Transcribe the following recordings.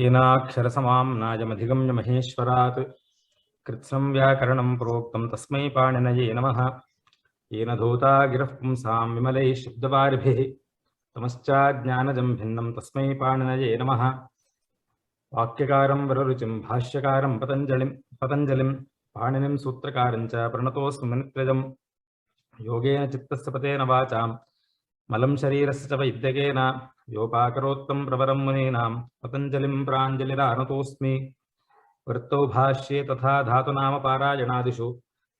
येनाक्षरसमाम्नायमधिगम्य महेश्वरात् कृत्स्नं व्याकरणं प्रोक्तं तस्मै पाणिनये नमः। येन धूता गिरः पुंसां विमलैः शब्दवारिभिः तमश्चाज्ञानजं भिन्नं तस्मै पाणिनये नमः। वाक्यकारं वररुचिं भाष्यकारं पतञ्जलिं पाणिनिं सूत्रकारं च प्रणतोऽस्मि मुनित्रयम्। योगेन चित्तस्य पतेन वाचां मलं शरीरस्य च वैद्यकेन योपाकरोत्तं प्रवरं मुनीनां पतञ्जलिं प्राञ्जलिरानतोऽस्मि। वृत्तौ भाष्ये तथा धातुनामपारायणादिषु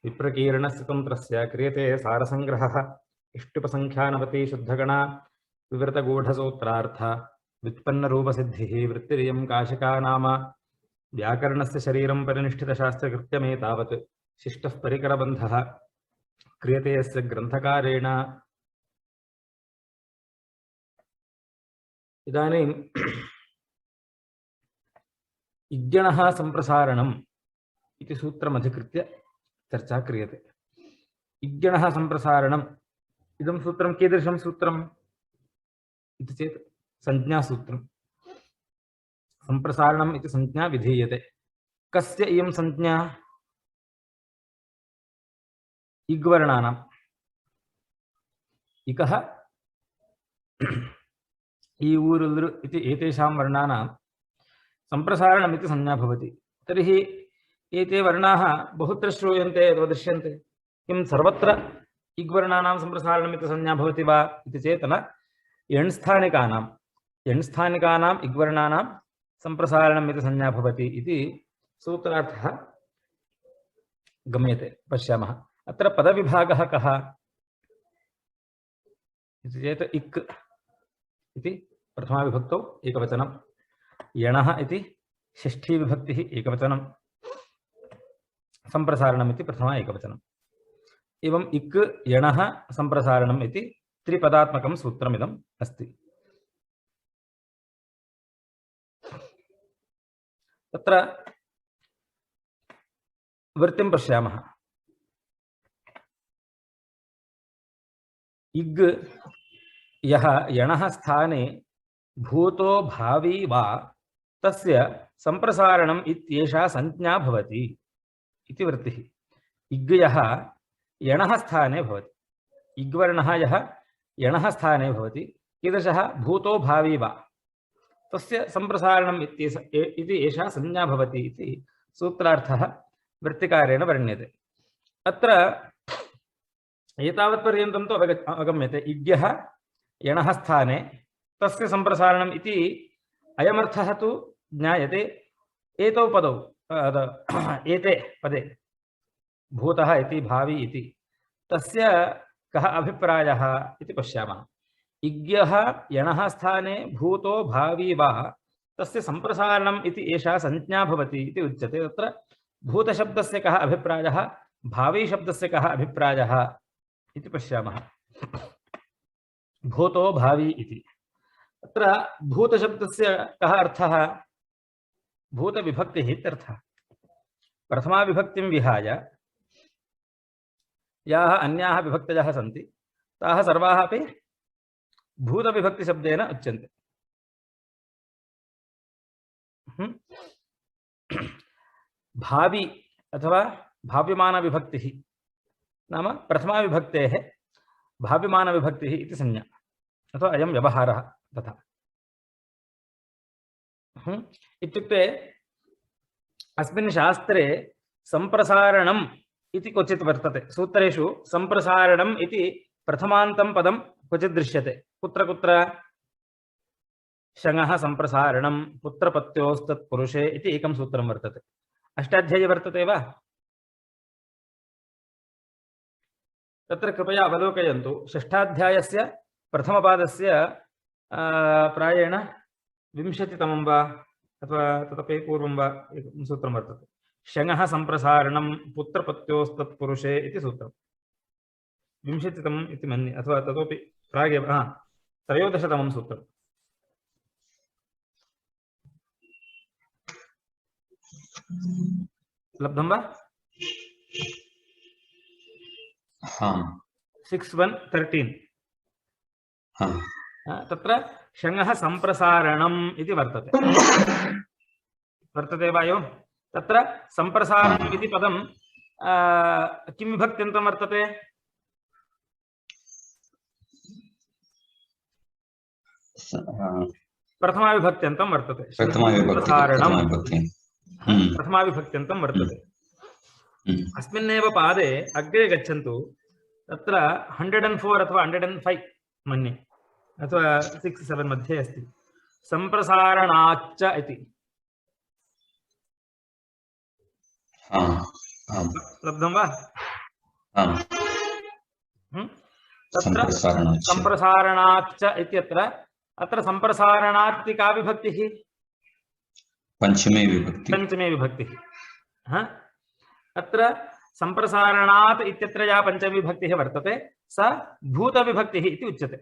विप्रकीर्णस्य तन्त्रस्य क्रियते सारसङ्ग्रहः। इष्टुपसङ्ख्यानवती शुद्धगणा विवृतगूढसूत्रार्थ व्युत्पन्नरूपसिद्धिः वृत्तिरियं काशिका नाम। व्याकरणस्य शरीरं परिनिष्ठितशास्त्रकृत्यमेतावत् शिष्टः परिकरबन्धः क्रियते यस्य ग्रन्थकारेण। इदानीं इज्ञणः सम्प्रसारणम् इति सूत्रमधिकृत्य चर्चा क्रियते। इज्ञणः सम्प्रसारणम् इदं सूत्रं कीदृशं सूत्रम् इति चेत् संज्ञासूत्रं। सम्प्रसारणम् इति संज्ञा विधीयते। कस्य इयं संज्ञा? इग्वर्णानाम्। इकः इ ऊर् लृ इति एतेषां वर्णानां सम्प्रसारणम् इति संज्ञा भवति। तर्हि एते वर्णाः बहुत्र श्रूयन्ते अथवा दृश्यन्ते। किं सर्वत्र इग्वर्णानां सम्प्रसारणम् इति संज्ञा भवति वा इति चेत् न। एण्स्थानिकानाम् इग्वर्णानां सम्प्रसारणम् इति संज्ञा भवति इति सूत्रार्थः गम्यते। पश्यामः अत्र पदविभागः कः इति चेत् इक् इति प्रथमाविभक्तौ एकवचनं, यणः इति षष्ठी विभक्तिः एकवचनं, सम्प्रसारणम् इति प्रथमा एकवचनम्। एवम् इक् यणः सम्प्रसारणम् इति त्रिपदात्मकं सूत्रमिदम् अस्ति। तत्र वृत्तिं पश्यामः। इग् यः यणः स्थाने भूतो भावी वा तस्य सम्प्रसारणम् इत्येषा संज्ञा भवति इति वृत्तिः। इग् यः यणः स्थाने भवति, इग्वर्णः यः यणः स्थाने भवति, कीदृशः? भूतो भावी वा तस्य सम्प्रसारणम् इति एषा संज्ञा भवति इति सूत्रार्थः वृत्तिकारेण वर्ण्यते। अत्र एतावत्पर्यन्तं तु अवगम्यते। इग्यः यणः स्थाने तस्य सम्प्रसारणम् इति अयमर्थः तु ज्ञायते। एतौ पदौ एते पदे भूतः इति भावी इति तस्य कः अभिप्रायः इति पश्यामः। इग्यः यणः स्थाने भूतो भावी वा तस्य सम्प्रसारणम् इति एषा संज्ञा भवति इति उच्यते। तत्र भूतशब्दस्य कः अभिप्रायः, भावीशब्दस्य कः अभिप्रायः इति पश्यामः। भूतो भावी इति अत्र भूतशब्दस्य कः अर्थः? भूतविभक्तिः इत्यर्थः। प्रथमाविभक्तिं विहाय याः अन्याः विभक्तयः सन्ति ताः सर्वाः अपि भूतविभक्तिशब्देन उच्यन्ते। भावी अथवा भाव्यमानविभक्तिः नाम प्रथमाविभक्तेः भाव्यमानविभक्तिः इति संज्ञा अथवा अयं व्यवहारः तथा। इत्युक्ते अस्मिन् शास्त्रे सम्प्रसारणम् इति क्वचित् वर्तते। सूत्रेषु सम्प्रसारणम् इति प्रथमान्तं पदं क्वचित् दृश्यते। कुत्र कुत्र? शङः सम्प्रसारणं पुत्रपत्योस्तत्पुरुषे इति एकं सूत्रं वर्तते। अष्टाध्यायी वर्तते वा? तत्र कृपया अवलोकयन्तु। षष्ठाध्यायस्य प्रथमपादस्य प्रायेण 20तमं वा अथवा तदपि पूर्वं वा एकं सूत्रं वर्तते। शङः सम्प्रसारणं पुत्रपत्योस्तत्पुरुषे इति सूत्रं 20तमम् इति मन्ये, अथवा ततोपि प्रागेव 13तमं सूत्रम्। लब्धं वा? 6:1:13 तत्र शङः सम्प्रसारणम् इति वर्तते। वर्तते वा एवं तत्र सम्प्रसारणम् इति पदं किं विभक्त्यन्तं वर्तते प्रथमाविभक्त्यन्तं वर्तते प्रथमाविभक्त्यन्तं वर्तते अस्मिन्नेव पादे अग्रे गच्छन्तु तत्र 104 अथवा 105 मन्ये अथवा 6-7 मध्ये अस्ति सम्प्रसारणाच्च इति लब्धं वा तत्र सम्प्रसारणाच्च इत्यत्र अत्र सम्प्रसारणात् का विभक्तिः पंचमे विभक्तिः अत्र सम्प्रसारणात् इत्यत्र या पंचमी विभक्तिः वर्तते सा भूतविभक्तिः इति उच्यते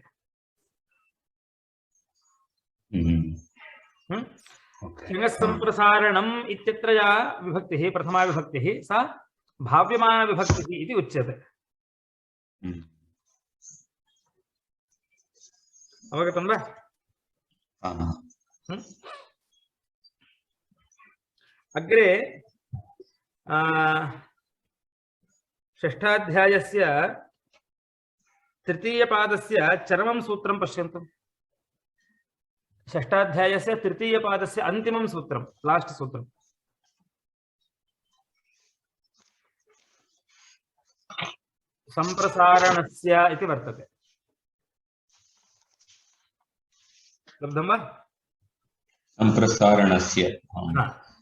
सम्प्रसारणम् इत्यत्र या विभक्तिः प्रथमा विभक्तिः सा भाव्यमान विभक्तिः इति उच्यते अवगतं वा अग्रे षष्ठाध्यायस्य तृतीयपादस्य चरमं सूत्रं पश्यन्तु षष्ठाध्यायस्य तृतीयपादस्य अन्तिमं सूत्रं लास्ट सूत्रं सम्प्रसारणस्य इति वर्तते लब्धं वा सम्प्रसारणस्य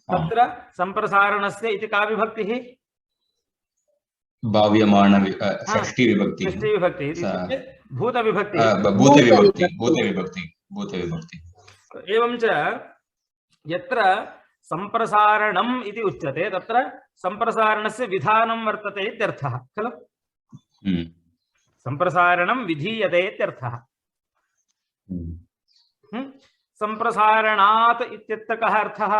तत्र सम्प्रसारणस्य इति का विभक्तिः भाव्यमान षष्ठी विभक्तिः भूतविभक्ति एवं च यत्र सम्प्रसारणम् इति उच्यते तत्र सम्प्रसारणस्य विधानं वर्तते इत्यर्थः खलु सम्प्रसारणं विधीयते इत्यर्थः सम्प्रसारणात् इत्यत्र कः अर्थः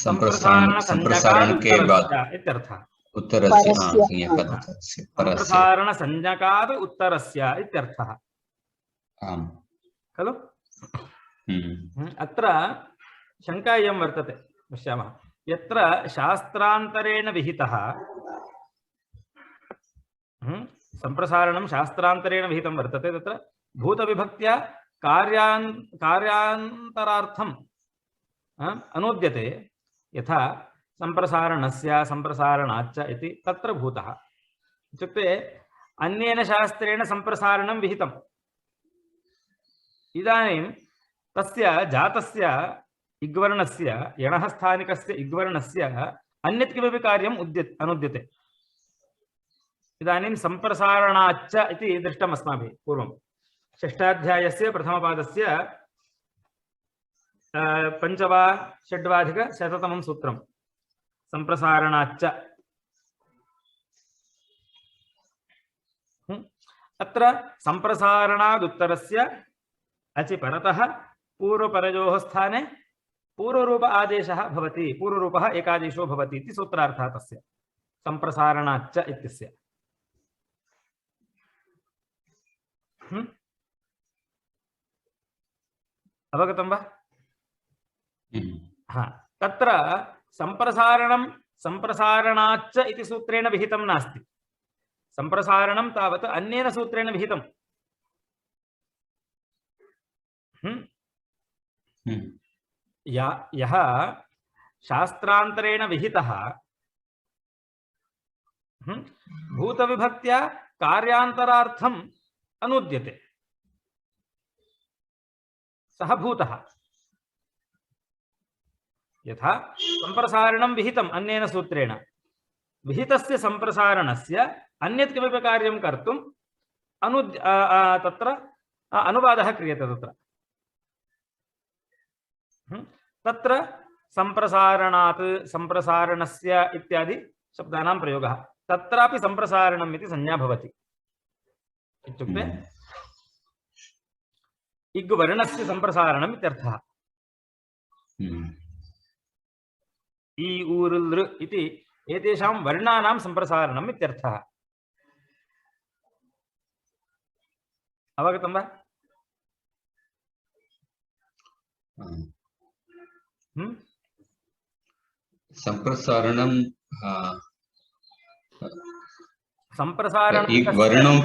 संप्रसारण के बाद इत्यर्थः उत्तरस्य सम्प्रसारण संज्ञकात् उत्तरस्य इत्यर्थः खलु अत्र शङ्का इयं वर्तते पश्यामः यत्र शास्त्रान्तरेण विहितः सम्प्रसारणं शास्त्रान्तरेण विहितं वर्तते तत्र भूतविभक्त्या कार्यान्तरार्थम् अनुद्यते यथा सम्प्रसारणस्य सम्प्रसारणाच्च इति तत्र भूतः इत्युक्ते अन्येन शास्त्रेण सम्प्रसारणं विहितम् इदानीं तस्य जातस्य इग्वर्णस्य यणः स्थानिकस्य इग्वर्णस्य अन्यत् किमपि कार्यम् अनुद्यते इदानीं सम्प्रसारणाच्च इति दृष्टम् अस्माभिः पूर्वं षष्ठाध्यायस्य प्रथमपादस्य 5 वा 6 वाधिकशततमं सूत्रं सम्प्रसारणाच्च अत्र सम्प्रसारणादुत्तरस्य अचि परतः पूर्वपरयोः स्थाने पूर्वरूप आदेशः भवति पूर्वरूपः एकादेशो भवति इति सूत्रार्थः तस्य सम्प्रसारणाच्च इत्यस्य अवगतं वा तत्र सम्प्रसारणं सम्प्रसारणाच्च इति सूत्रेण विहितं नास्ति सम्प्रसारणं तावत् अन्येन सूत्रेण विहितं यः शास्त्रान्तरेण विहितः भूतविभक्त्या कार्यान्तरार्थम् अनुद्यते सः भूतः यथा सम्प्रसारणं विहितम् अन्येन सूत्रेण विहितस्य सम्प्रसारणस्य अन्यत् किमपि कार्यं कर्तुम् तत्र अनुवादः क्रियते तत्र सम्प्रसारणात् सम्प्रसारणस्य इत्यादि शब्दानां प्रयोगः तत्रापि सम्प्रसारणम् इति संज्ञा भवति इत्युक्ते इग्वर्णस्य सम्प्रसारणम् इत्यर्थः इ ऊर् लृ इति एतेषां वर्णानां सम्प्रसारणम् इत्यर्थः अवगतं वा संप्रसारणम संप्रसारण एक वर्णों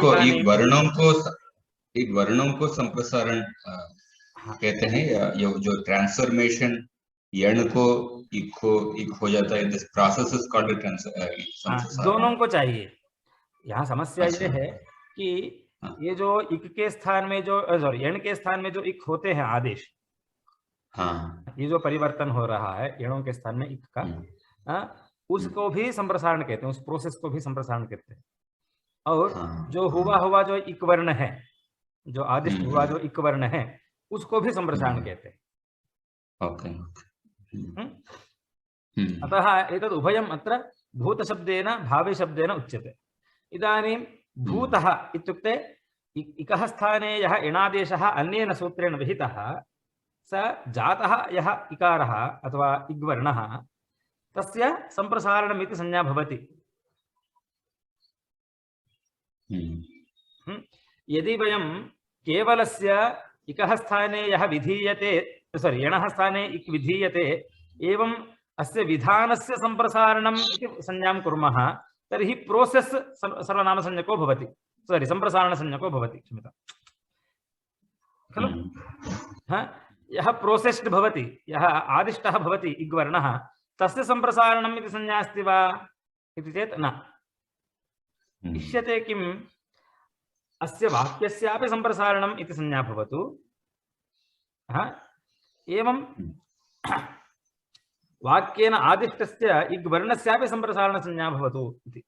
को संप्रसारण कहते हैं, या जो ट्रांसफॉर्मेशन यण को इक हो जाता है, दिस प्रोसेस इज कॉल्ड संप्रसारण। दोनों को चाहिए। यहाँ समस्या अच्छा। ये है कि ये जो इक के स्थान में जो सॉरी यण के स्थान में जो इक होते हैं आदेश, हाँ, ये जो परिवर्तन हो रहा है यणों के स्थान में इक का, उसको भी संप्रसारण कहते हैं, उस प्रोसेस को भी संप्रसारण कहते हैं। और जो हुआ जो इक वर्ण है, जो आदिष्ट हुआ जो इक वर्ण है, उसको भी संप्रसारण कहते हैं। ओके। अतः एतद् उभयम् अत्र भूतशब्देन भाविशब्देन उच्यते। इदानीं भूतः इत्युक्ते इकः स्थाने यः इणादेशः अन्येन सूत्रेण विहितः स जातः यः इकारः अथवा इग्वर्णः तस्य संप्रसारणमिति संज्ञा भवति। यदि वयं केवलस्य इकः स्थाने यः विधीयते यणः स्थाने इक् विधीयते एवं अस्य विधानस्य संप्रसारणम् इति संज्ञां कुर्मः तर्हि प्रोसेस् सर्वनामसंज्ञको भवति, संप्रसारणसंज्ञको भवति, क्षम्यतां खलु। यः प्रोसेस्ड् भवति, यः आदिष्टः भवति इग्वर्णः, तस्य संप्रसारणम् इति संज्ञा अस्ति वा इति चेत् न। इष्यते किम्, अस्य वाक्यस्यापि संप्रसारणम् इति संज्ञा भवतु, एवं वाक्येन आदिष्टस्य इग्वर्णस्यापि संप्रसारणसंज्ञा भवतु इति।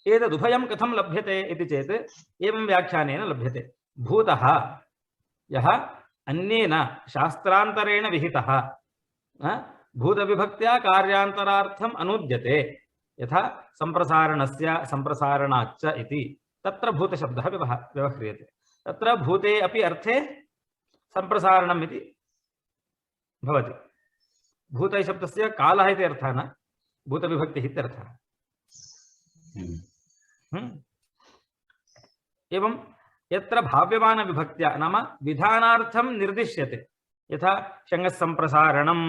एतदुभयं कथं लभ्यते इति चेत् एवं व्याख्यानेन लभ्यते। भूतः यः अन्येन शास्त्रान्तरेण विहितः भूतविभक्त्या कार्यान्तरार्थम् अनुद्यते, यथा संप्रसारणस्य संप्रसारणाच्च इति तत्र भूतशब्दः व्यवह्रियते। तत्र भूते अपि अर्थे संप्रसारणम् इति भवति। भूत शब्दस्य कालः इति अर्थः न, भूतविभक्तिः इत्यर्थः। एवं यत्र भाव्यमानविभक्त्या नाम विधानार्थं निर्दिश्यते, यथा शङः संप्रसारणं,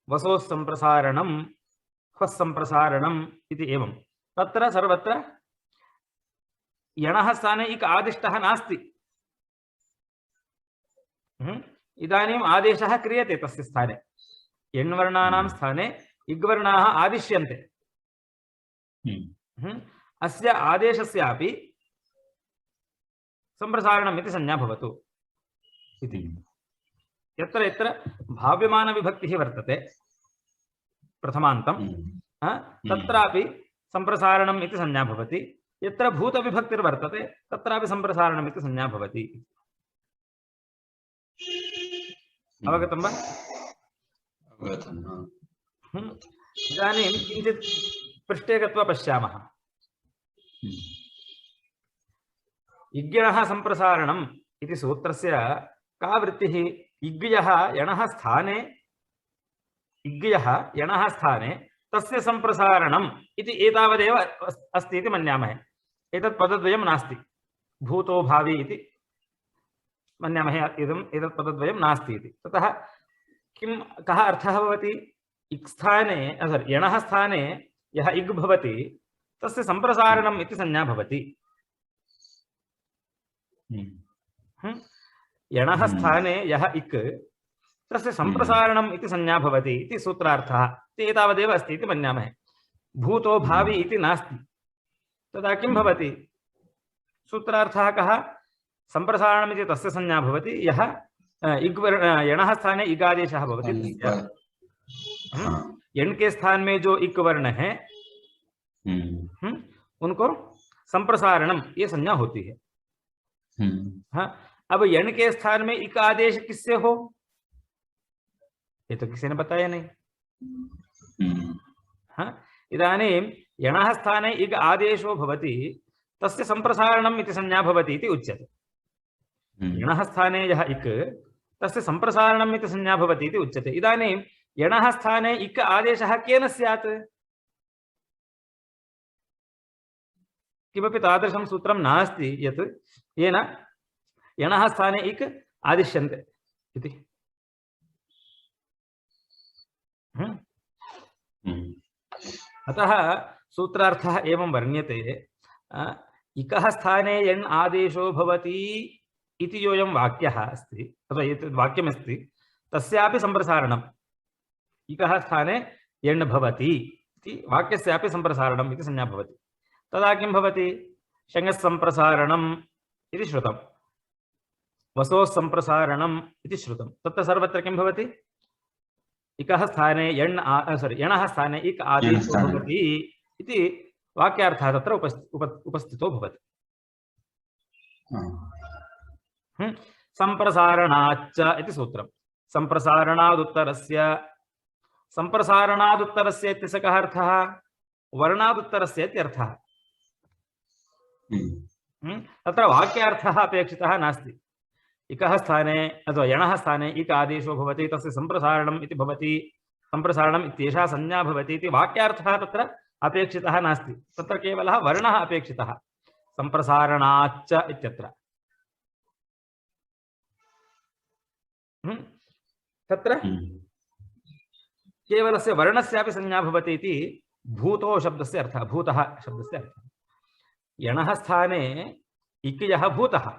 वसोः संप्रसारणं, ह्वः संप्रसारणम् इति एवं तत्र सर्वत्र यणः स्थाने इक आदिष्टः नास्ति। इदानीम् आदेशः क्रियते तस्य स्थाने, यण्वर्णानां स्थाने इग्वर्णाः आदिश्यन्ते। अस्य आदेशस्यापि संप्रसारणम् इति संज्ञा भवतु इति। यत्र यत्र भाव्यमानविभक्तिः वर्तते प्रथमान्तं, तत्रापि संप्रसारणम् इति संज्ञा भवति। यत्र भूतविभक्तिर्वर्तते तत्रापि संप्रसारणम् इति संज्ञा भवति। अवगतं वा? इदानीं किञ्चित् पृष्ठे गत्वा पश्यामः। इग्यणः संप्रसारणम् इति सूत्रस्य का वृत्तिः? इग्यः यणः स्थाने तस्य संप्रसारणम् इति एतावदेव अस्ति इति मन्यामहे। एतत् पदद्वयं नास्ति, भूतो भावी इति मन्यामहे। एतत् पदद्वयं नास्ति इति। ततः कः अर्थः भवति? इक् स्थाने यणः स्थाने यः इग् भवति तस्य संप्रसारणम् इति संज्ञा भवति। यणः स्थाने यः इक् तस्य संप्रसारणम् इति संज्ञा भवति इति सूत्रार्थः। एतावदेव अस्ति इति मन्यामहे। भूतो भावी इति नास्ति। तदा किं भवति? सूत्रार्थः कः? संप्रसारणम् इति तस्य संज्ञा भवति यः यणः स्थाने इगादेशः भवति। यण के स्थान में जो इक वर्ण है उनको संप्रसारणम ये संज्ञा होती है। हाँ, अब यण के स्थान में इक आदेश किससे हो ये तो किसी ने बताया नहीं। हाँ, इदानीं यणः स्थाने इग आदेशो भवति तस्य संप्रसारणम् इति संज्ञा भवति इति उच्यते। यणः स्थाने यः इक् तस्य संप्रसारणम् इति संज्ञा भवति इति उच्यते। इदानीं यणः स्थाने इक् आदेशः केन स्यात्? किमपि तादृशं सूत्रं नास्ति यत् येन यणः स्थाने इक् आदिश्यन्ते इति। अतः सूत्रार्थः एवं वर्ण्यते इकः स्थाने यण् आदेशो भवति इति योऽयं वाक्यः अस्ति अथवा एतद् वाक्यमस्ति तस्यापि सम्प्रसारणम् इकः स्थाने यण् भवति इति वाक्यस्यापि सम्प्रसारणम् इति संज्ञा भवति। तदा किं भवति शङः सम्प्रसारणम् इति श्रुतं वसोः सम्प्रसारणम् इति श्रुतं। तत्र सर्वत्र किं भवति इकः स्थाने यणः स्थाने इक् आदेशो भवति इति वाक्यार्थः तत्र उपस्थितो भवति। सम्प्रसारणाच्च इति सूत्रं। सम्प्रसारणादुत्तरस्य इत्यस्य कः अर्थः वर्णादुत्तरस्य इत्यर्थः। तत्र वाक्यार्थः अपेक्षितः नास्ति। इकः स्थाने अथवा यणः स्थाने इक् आदेशो भवति तस्य सम्प्रसारणम् इति भवति सम्प्रसारणम् इत्येषा संज्ञा भवति इति वाक्यार्थः तत्र अपेक्षितः नास्ति। तत्र केवलः वर्णः अपेक्षितः सम्प्रसारणाच्च इत्यत्र। तत्र केवलस्य वर्णस्यापि संज्ञा भवति इति भूतो शब्दस्य अर्थः भूतः शब्दस्य अर्थः। यणः स्थाने इक् यः भूतः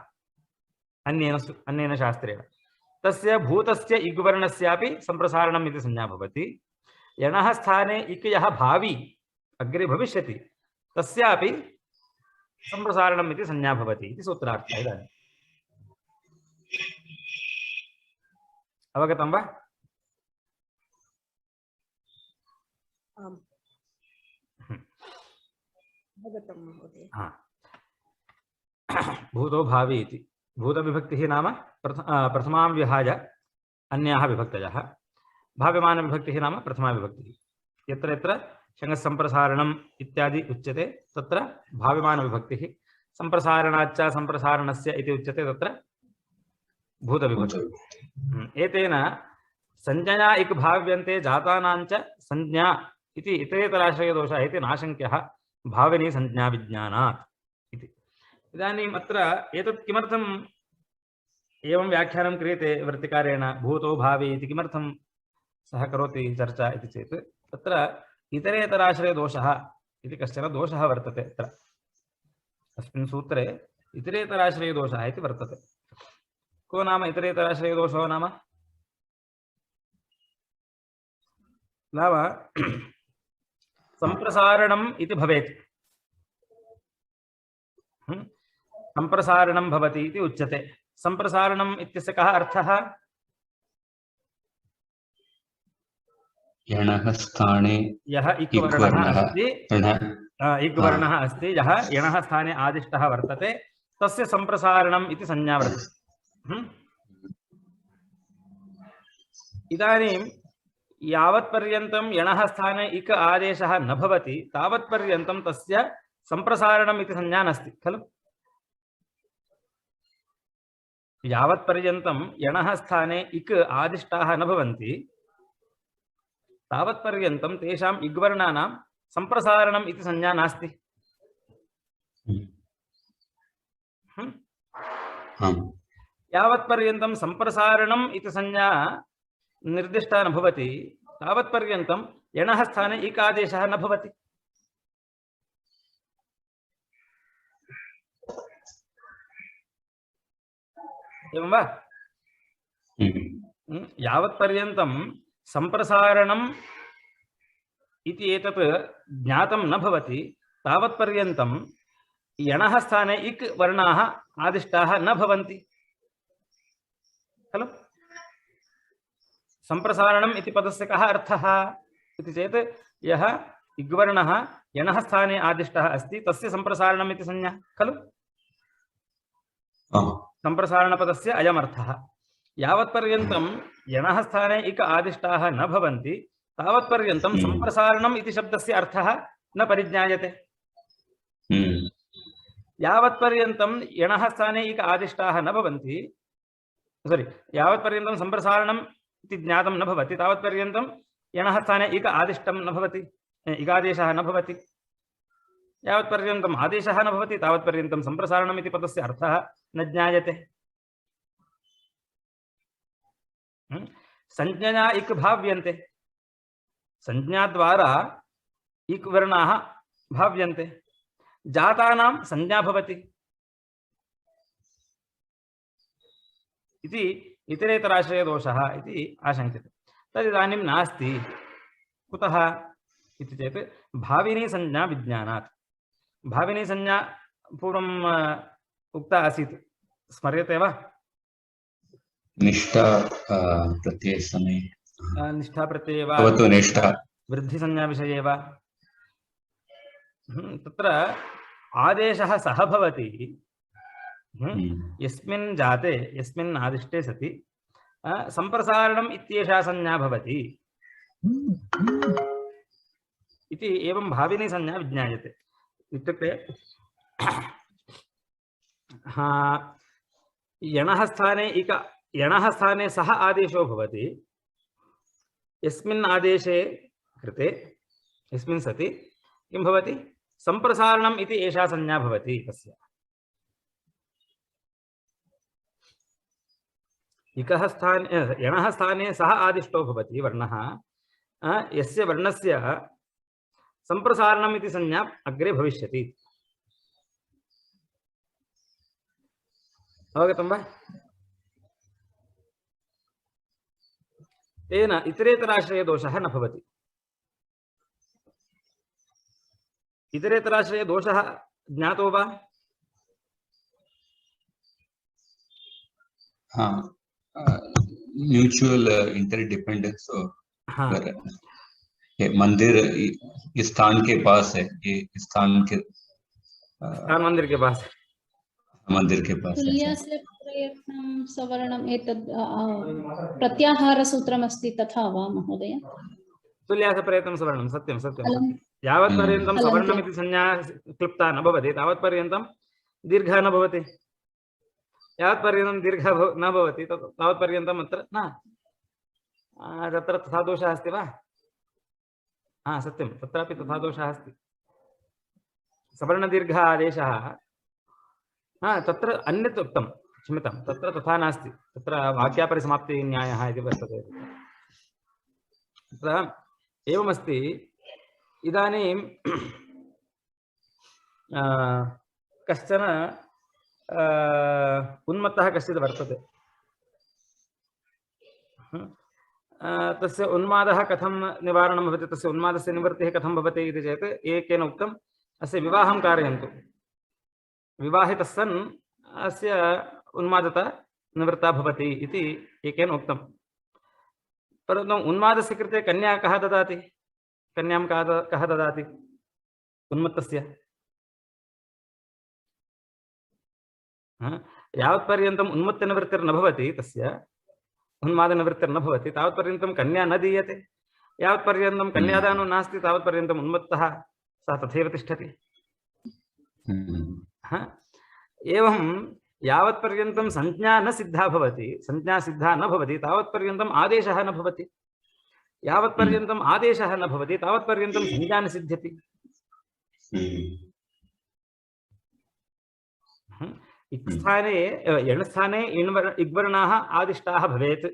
अन्येन शास्त्रेण तस्य भूतस्य इग्वर्णस्यापि सम्प्रसारणम् इति संज्ञा भवति। यणः स्थाने इक् यः भावी अग्रे भविष्यति तस्यापि सम्प्रसारणम् इति संज्ञा भवति इति सूत्रार्थः। इदानीम् अवगतं वा? भूतो भावी इति भूतविभक्तिः नाम प्रथमां विहाय अन्याः विभक्तयः, भाव्यमानविभक्तिः नाम प्रथमा विभक्तिः। यत्र यत्र शङः सम्प्रसारणम् इत्यादि उच्यते तत्र भाव्यमानविभक्तिः, सम्प्रसारणाच्च सम्प्रसारणस्य इति उच्यते तत्र भूतविभक्तिः। एतेन संज्ञया इक् भाव्यन्ते जातानाञ्च संज्ञा इति इतरेतराश्रयदोषः इति नाशङ्क्यः भाविनी संज्ञा विज्ञानात् इति। इदानीम् अत्र एतत् किमर्थम् एवं व्याख्यानं क्रियते वृत्तिकारेण भूतो भावी इति किमर्थं सः करोति चर्चा इति चेत् तत्र इतरेतराश्रयदोषः इति कश्चन दोषः वर्तते। अत्र अस्मिन् सूत्रे इतरेतराश्रयदोषः इति वर्तते। को नाम इतरेतराश्रयदोषो नाम सम्प्रसारणम् इति भवेत्। सम्प्रसारणं भवति इति उच्यते। सम्प्रसारणम् इत्यस्य कः अर्थः? यणः स्थाने यः इक् वर्णः अस्ति यः यणः स्थाने आदिष्टः वर्तते तस्य सम्प्रसारणम् इति संज्ञा वर्तते। इदानीं यावत्पर्यन्तं यणः स्थाने इक् आदेशः न भवति तावत्पर्यन्तं तस्य सम्प्रसारणम् इति संज्ञा नास्ति खलु। यावत्पर्यन्तं यणः स्थाने इक् आदिष्टाः न भवन्ति तावत्पर्यन्तं तेषाम् इग्वर्णानां सम्प्रसारणम् इति संज्ञा नास्ति। यावत्पर्यन्तं सम्प्रसारणम् इति संज्ञा निर्दिष्टा न भवति तावत्पर्यन्तं यणः स्थाने इक् आदेशः न भवति। एवं वा? यावत्पर्यन्तं सम्प्रसारणम् इति एतत् ज्ञातं न भवति तावत्पर्यन्तं यणः स्थाने इक् वर्णाः आदिष्टाः न भवन्ति खलु। सम्प्रसारणम् इति पदस्य कः अर्थः इति चेत् यः इग्वर्णः यणः स्थाने आदिष्टः अस्ति तस्य सम्प्रसारणम् इति संज्ञा खलु। सम्प्रसारणपदस्य अयमर्थः। यावत्पर्यन्तं यणः स्थाने इक् आदिष्टाः न भवन्ति तावत्पर्यन्तं सम्प्रसारणम् इति शब्दस्य अर्थः न परिज्ञायते। यावत्पर्यन्तं यणः स्थाने इक् आदिष्टाः न भवन्ति यावत्पर्यन्तं सम्प्रसारणम् इति ज्ञातं न भवति तावत्पर्यन्तं यणः स्थाने इक् आदिष्टं न भवति इकादेशः न भवति। यावत्पर्यन्तम् आदेशः न भवति तावत्पर्यन्तं सम्प्रसारणम् इति पदस्य अर्थः न ज्ञायते। संज्ञया इक् भाव्यन्ते, संज्ञा द्वारा इक् वर्णाः भाव्यन्ते, जातानां संज्ञा भवति इति इतरेतराश्रयदोषः इति आशङ्क्यते। तदिदानीं नास्ति। कुतः इति चेत् भाविनी संज्ञा विज्ञानात्। भाविनी संज्ञा पूर्वम् उक्ता आसीत्, स्मर्यते वा? निष्ठा प्रत्यय समय निष्ठा प्रत्यये वा भवतु निष्ठा वृद्धिसंज्ञा विषये वा तत्र आदेशः सः भवति यस्मिन् जाते यस्मिन् आदिष्टे सति सम्प्रसारणम् इत्येषा संज्ञा भवति इति एवं भाविनी संज्ञा विज्ञायते। इत्युक्ते यणः स्थाने इक यणः स्थाने सः आदेशो भवति, यस्मिन् आदेशे कृते यस्मिन् सति किं भवति, सम्प्रसारणम् इति एषा संज्ञा भवति तस्य। इकः स्थाने यणः स्थाने सः आदिष्टो भवति वर्णः, यस्य वर्णस्य सम्प्रसारणम् इति संज्ञा अग्रे भविष्यति। अवगतं वा? तेन इतरेतराश्रयदोषः न भवति। इतरेतराश्रयदोषः ज्ञातो वा? Mutual interdependence. ये मंदिर इस स्थान के पास है, ये स्थान के स्थान मंदिर के पास, मंदिर के पास तुल्यस्य प्रयत्नं सवर्णम् एतद् प्रत्याहारसूत्रमस्ति तथा वा महोदय? तुल्यस्य प्रयत्नं सवर्णं सत्यं सत्यं। यावत् पर्यन्तं सवर्णमिति संज्ञा क्लिप्ता न भवति तावत् पर्यन्तं दीर्घः न भवति। यावत् पर्यन्तं दीर्घः न भवति तावत् पर्यन्तम् अत्र न। तत्र तथा दोषः अस्ति वा? सत्यं, तत्रापि तथा दोषः अस्ति। सवर्णदीर्घ आदेशः तत्र अन्यत् उक्तं, क्षम्यतां, तत्र तथा नास्ति। तत्र वाक्यापरिसमाप्तिन्यायः इति वर्तते। तत्र एवमस्ति, इदानीं कश्चन उन्मत्तः कश्चित् वर्तते। तस्य उन्मादः कथं निवारणं भवति, तस्य उन्मादस्य निवृत्तिः कथं भवति इति चेत् एकेन उक्तम्, अस्य विवाहं कारयन्तु। विवाहितः सन् अस्य उन्मादता निवृत्ता भवति इति एकेन उक्तं। परन्तु उन्मादस्य कृते कन्या कः ददाति? कन्यां कः ददाति उन्मत्तस्य? यावत्पर्यन्तम् उन्मत्तनिवृत्तिर्न भवति, तस्य उन्मादनिवृत्तिर्न भवति, तावत्पर्यन्तं कन्या न दीयते। यावत्पर्यन्तं कन्यादानो नास्ति तावत्पर्यन्तम् उन्मत्तः सः तथैव तिष्ठति। एवं यावत्पर्यन्तं संज्ञा न सिद्धा भवति, संज्ञा सिद्धा न भवति तावत्पर्यन्तम् आदेशः न भवति। यावत्पर्यन्तम् आदेशः न भवति तावत्पर्यन्तं संज्ञा न सिद्ध्यति। इक्स्थाने यणस्थाने इग्वर्णाः आदिष्टाः भवेत्,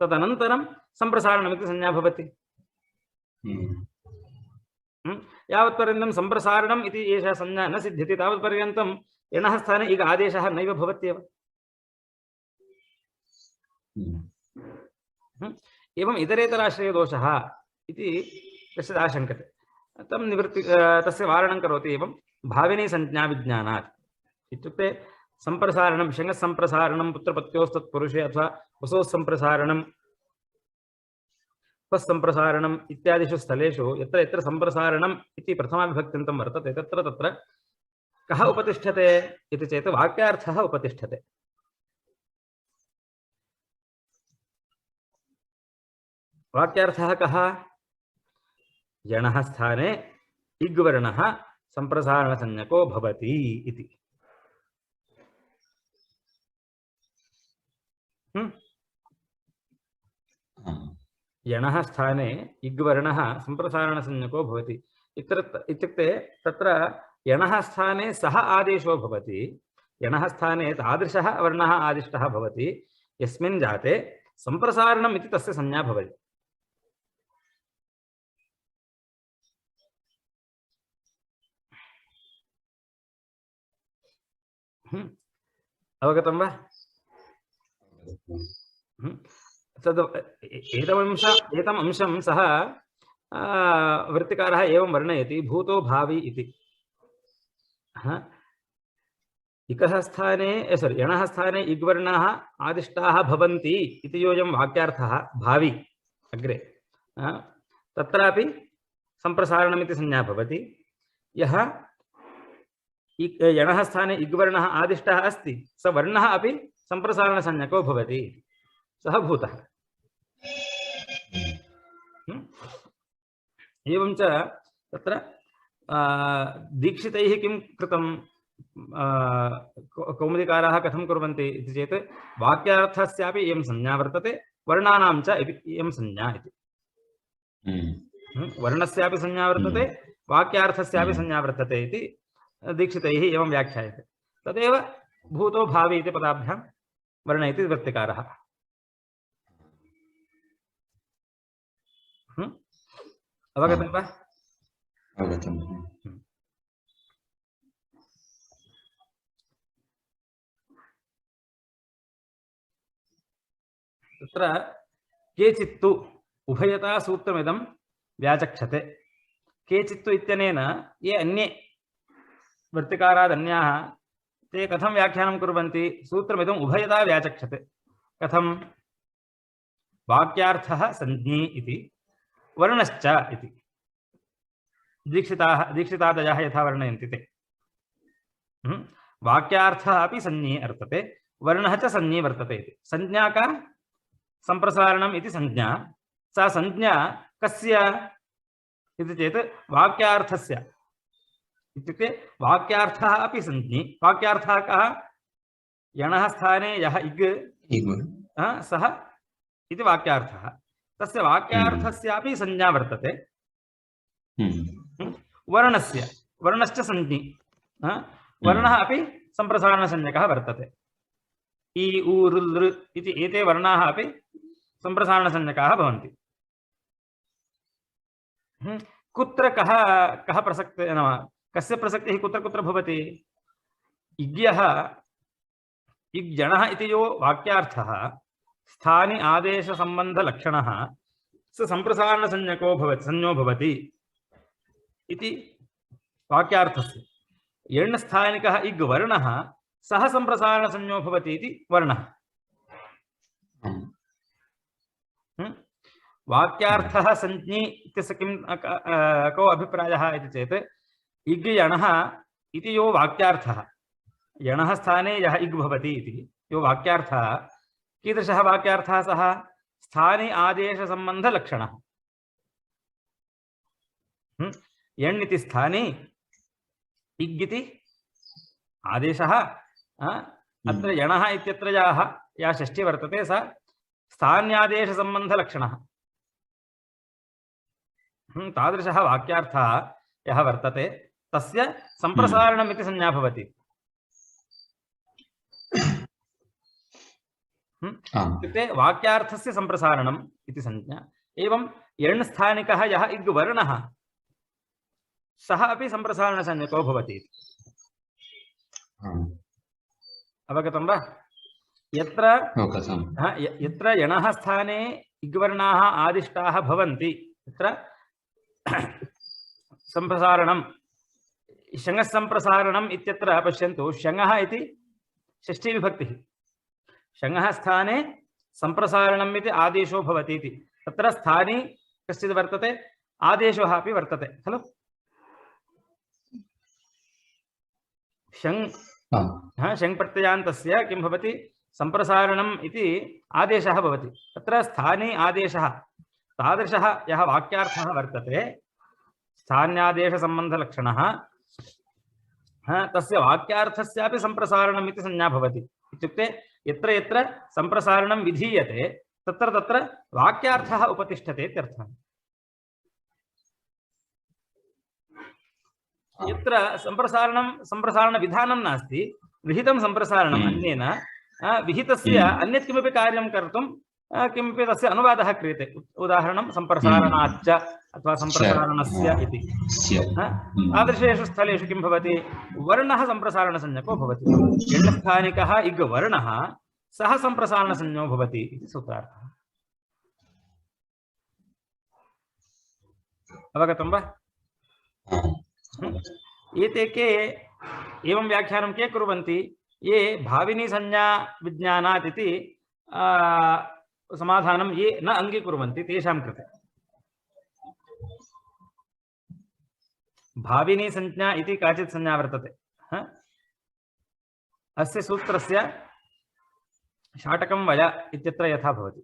तदनन्तरं सम्प्रसारणमिति संज्ञा भवति। यावत्पर्यन्तं सम्प्रसारणम् इति एषा संज्ञा न सिद्ध्यति तावत्पर्यन्तं यणः स्थाने इग आदेशः नैव भवत्येव। एवम् इतरेतराश्रयदोषः इति कश्चित् आशङ्कते, तं निवृत्ति तस्य वारणं करोति एवं भाविनी संज्ञा विज्ञानात्। इत्युक्ते सम्प्रसारणं, शङ्गसम्प्रसारणं पुत्रपत्योस्तत्पुरुषे अथवा वसोस्सम्प्रसारणं सम्प्रसारणम् इत्यादिषु स्थलेषु यत्र यत्र सम्प्रसारणम् इति प्रथमाविभक्त्यन्तं वर्तते तत्र तत्र कः उपतिष्ठते इति चेत् वाक्यार्थः उपतिष्ठते। वाक्यार्थः कः? यणः स्थाने इग्वर्णः सम्प्रसारणसंज्ञको भवति इति। यणः स्थाने इग्वर्णः सम्प्रसारणसंज्ञको भवति इत्युक्ते तत्र यणः स्थाने सः आदेशो भवति। यणः स्थाने तादृशः वर्णः आदिष्टः भवति यस्मिन् जाते सम्प्रसारणम् इति तस्य संज्ञा भवति। अवगतं वा? तद् एतम् अंशं सः वृत्तिकारः एवं वर्णयति, भूतो भावी इति। इकः स्थाने यणः स्थाने इग्वर्णाः आदिष्टाः भवन्ति इति योऽयं वाक्यार्थः भावी अग्रे तत्रापि सम्प्रसारणमिति संज्ञा भवति। यः यणः स्थाने इग्वर्णः आदिष्टः अस्ति स वर्णः अपि सम्प्रसारणसंज्ञको भवति, सः भूतः। एवं च तत्र दीक्षितैः किं कृतं, कौमुदीकाराः कथं कुर्वन्ति इति चेत् वाक्यार्थस्यापि इयं संज्ञा वर्तते, वर्णानां च इयं संज्ञा इति। वर्णस्यापि संज्ञा वर्तते, वाक्यार्थस्यापि संज्ञा वर्तते इति दीक्षितैः एवं व्याख्यायते। तदेव भूतो भावी इति पदाभ्यां वर्णयति वृत्तिकारः। अवगतं वा? अवगतम्। तत्र केचित्तु उभयता सूत्रमिदं व्याचक्षते। केचित्तु इत्यनेन ये अन्ये वृत्तिकारादन्याः ते कथं व्याख्यानं कुर्वन्ति, सूत्रमिदम् उभयता व्याचक्षते। कथं? वाक्यार्थः संज्ञी इति, वर्णश्च इति। दीक्षितादयः यथा वर्णयन्ति ते। वाक्यार्थः अपि संज्ञी वर्तते, वर्णः च संज्ञी वर्तते इति। संज्ञा का? सम्प्रसारणम् इति संज्ञा। सा संज्ञा कस्य इति चेत् वाक्यार्थस्य। इत्युक्ते वाक्यार्थः अपि संज्ञी। वाक्यार्थः कः? यणः स्थाने यः इग् सः इति वाक्यार्थः। तस्य वाक्यार्थस्यापि संज्ञा वर्तते। वर्णस्य, वर्णश्च संज्ञी। वर्णः अपि सम्प्रसारणसंज्ञकः वर्तते। इ उ ऋ लृ इति एते वर्णाः अपि सम्प्रसारणसंज्ञकाः भवन्ति। कुत्र कः प्रसक्तिः, नाम कस्य प्रसक्तिः कुत्र कुत्र भवति? इग्यः, इग्जणः इति यो वाक्यार्थः स्थानि आदेशसम्बन्धलक्षणः स सम्प्रसारणसंज्ञको भवति, संज्ञो भवति इति वाक्यार्थस्य। यण्स्थानिकः इग् वर्णः सः सम्प्रसारणसंज्ञो भवति इति वर्णः। वाक्यार्थः संज्ञी इत्यस्य किं को अभिप्रायः इति चेत् इग् यणः इति यो वाक्यार्थः, यणः स्थाने यः इग् भवति इति यो वाक्यार्थः, कीदृशः वाक्यार्थः सः? स्थानि आदेशसम्बन्धलक्षणः। यण् इति स्थाने, इग् इति आदेशः। अत्र यणः इत्यत्र या षष्ठी वर्तते सा स्थान्यादेशसम्बन्धलक्षणः। तादृशः वाक्यार्थः यः वर्तते तस्य सम्प्रसारणम् इति संज्ञा भवति। इत्युक्ते वाक्यार्थस्य सम्प्रसारणम् इति संज्ञा। एवं यण् स्थानिकः यः इग् वर्णः सः अपि सम्प्रसारणसंज्ञको भवति। अवगतं वा? यत्र यणः स्थाने इग्वर्णाः आदिष्टाः भवन्ति तत्र सम्प्रसारणं, शङः सम्प्रसारणम् इत्यत्र पश्यन्तु, शङः इति षष्ठी विभक्तिः। शङः स्थाने सम्प्रसारणम् इति आदेशो भवति इति। तत्र स्थाने कश्चित् वर्तते, आदेशः अपि वर्तते खलु? शङ् प्रत्ययान्तस्य किं भवति? सम्प्रसारणम् इति आदेशः भवति। तत्र स्थाने आदेशः, तादृशः यः वाक्यार्थः वर्तते, स्थान्यादेशसम्बन्धलक्षणः, तस्य वाक्यार्थस्यापि सम्प्रसारणम् इति संज्ञा भवति। इत्युक्ते यत्र यत्र सम्प्रसारणं विधीयते तत्र तत्र वाक्यार्थः उपतिष्ठते इत्यर्थः। यत्र सम्प्रसारणविधानं नास्ति, विहितं सम्प्रसारणम् अन्येन, विहितस्य अन्यत् किमपि कार्यं कर्तुं किमपि तस्य अनुवादः क्रियते। उदाहरणं सम्प्रसारणाच्च अथवा सम्प्रसारणस्य इति। तादृशेषु स्थलेषु किं भवति, वर्णः सम्प्रसारणसंज्ञको भवति। यण्स्थानिकः इग् वर्णः सः सम्प्रसारणसंज्ञो भवति इति सूत्रार्थः। अवगतं वा? एते के एवं व्याख्यानं के कुर्वन्ति, ये भाविनी संज्ञा विज्ञानात् इति समाधानं ये न अङ्गीकुर्वन्ति तेषां कृते। भाविनी संज्ञा इति काचित् संज्ञा वर्तते। अस्य सूत्रस्य शाटकं वय इत्यत्र यथा भवति।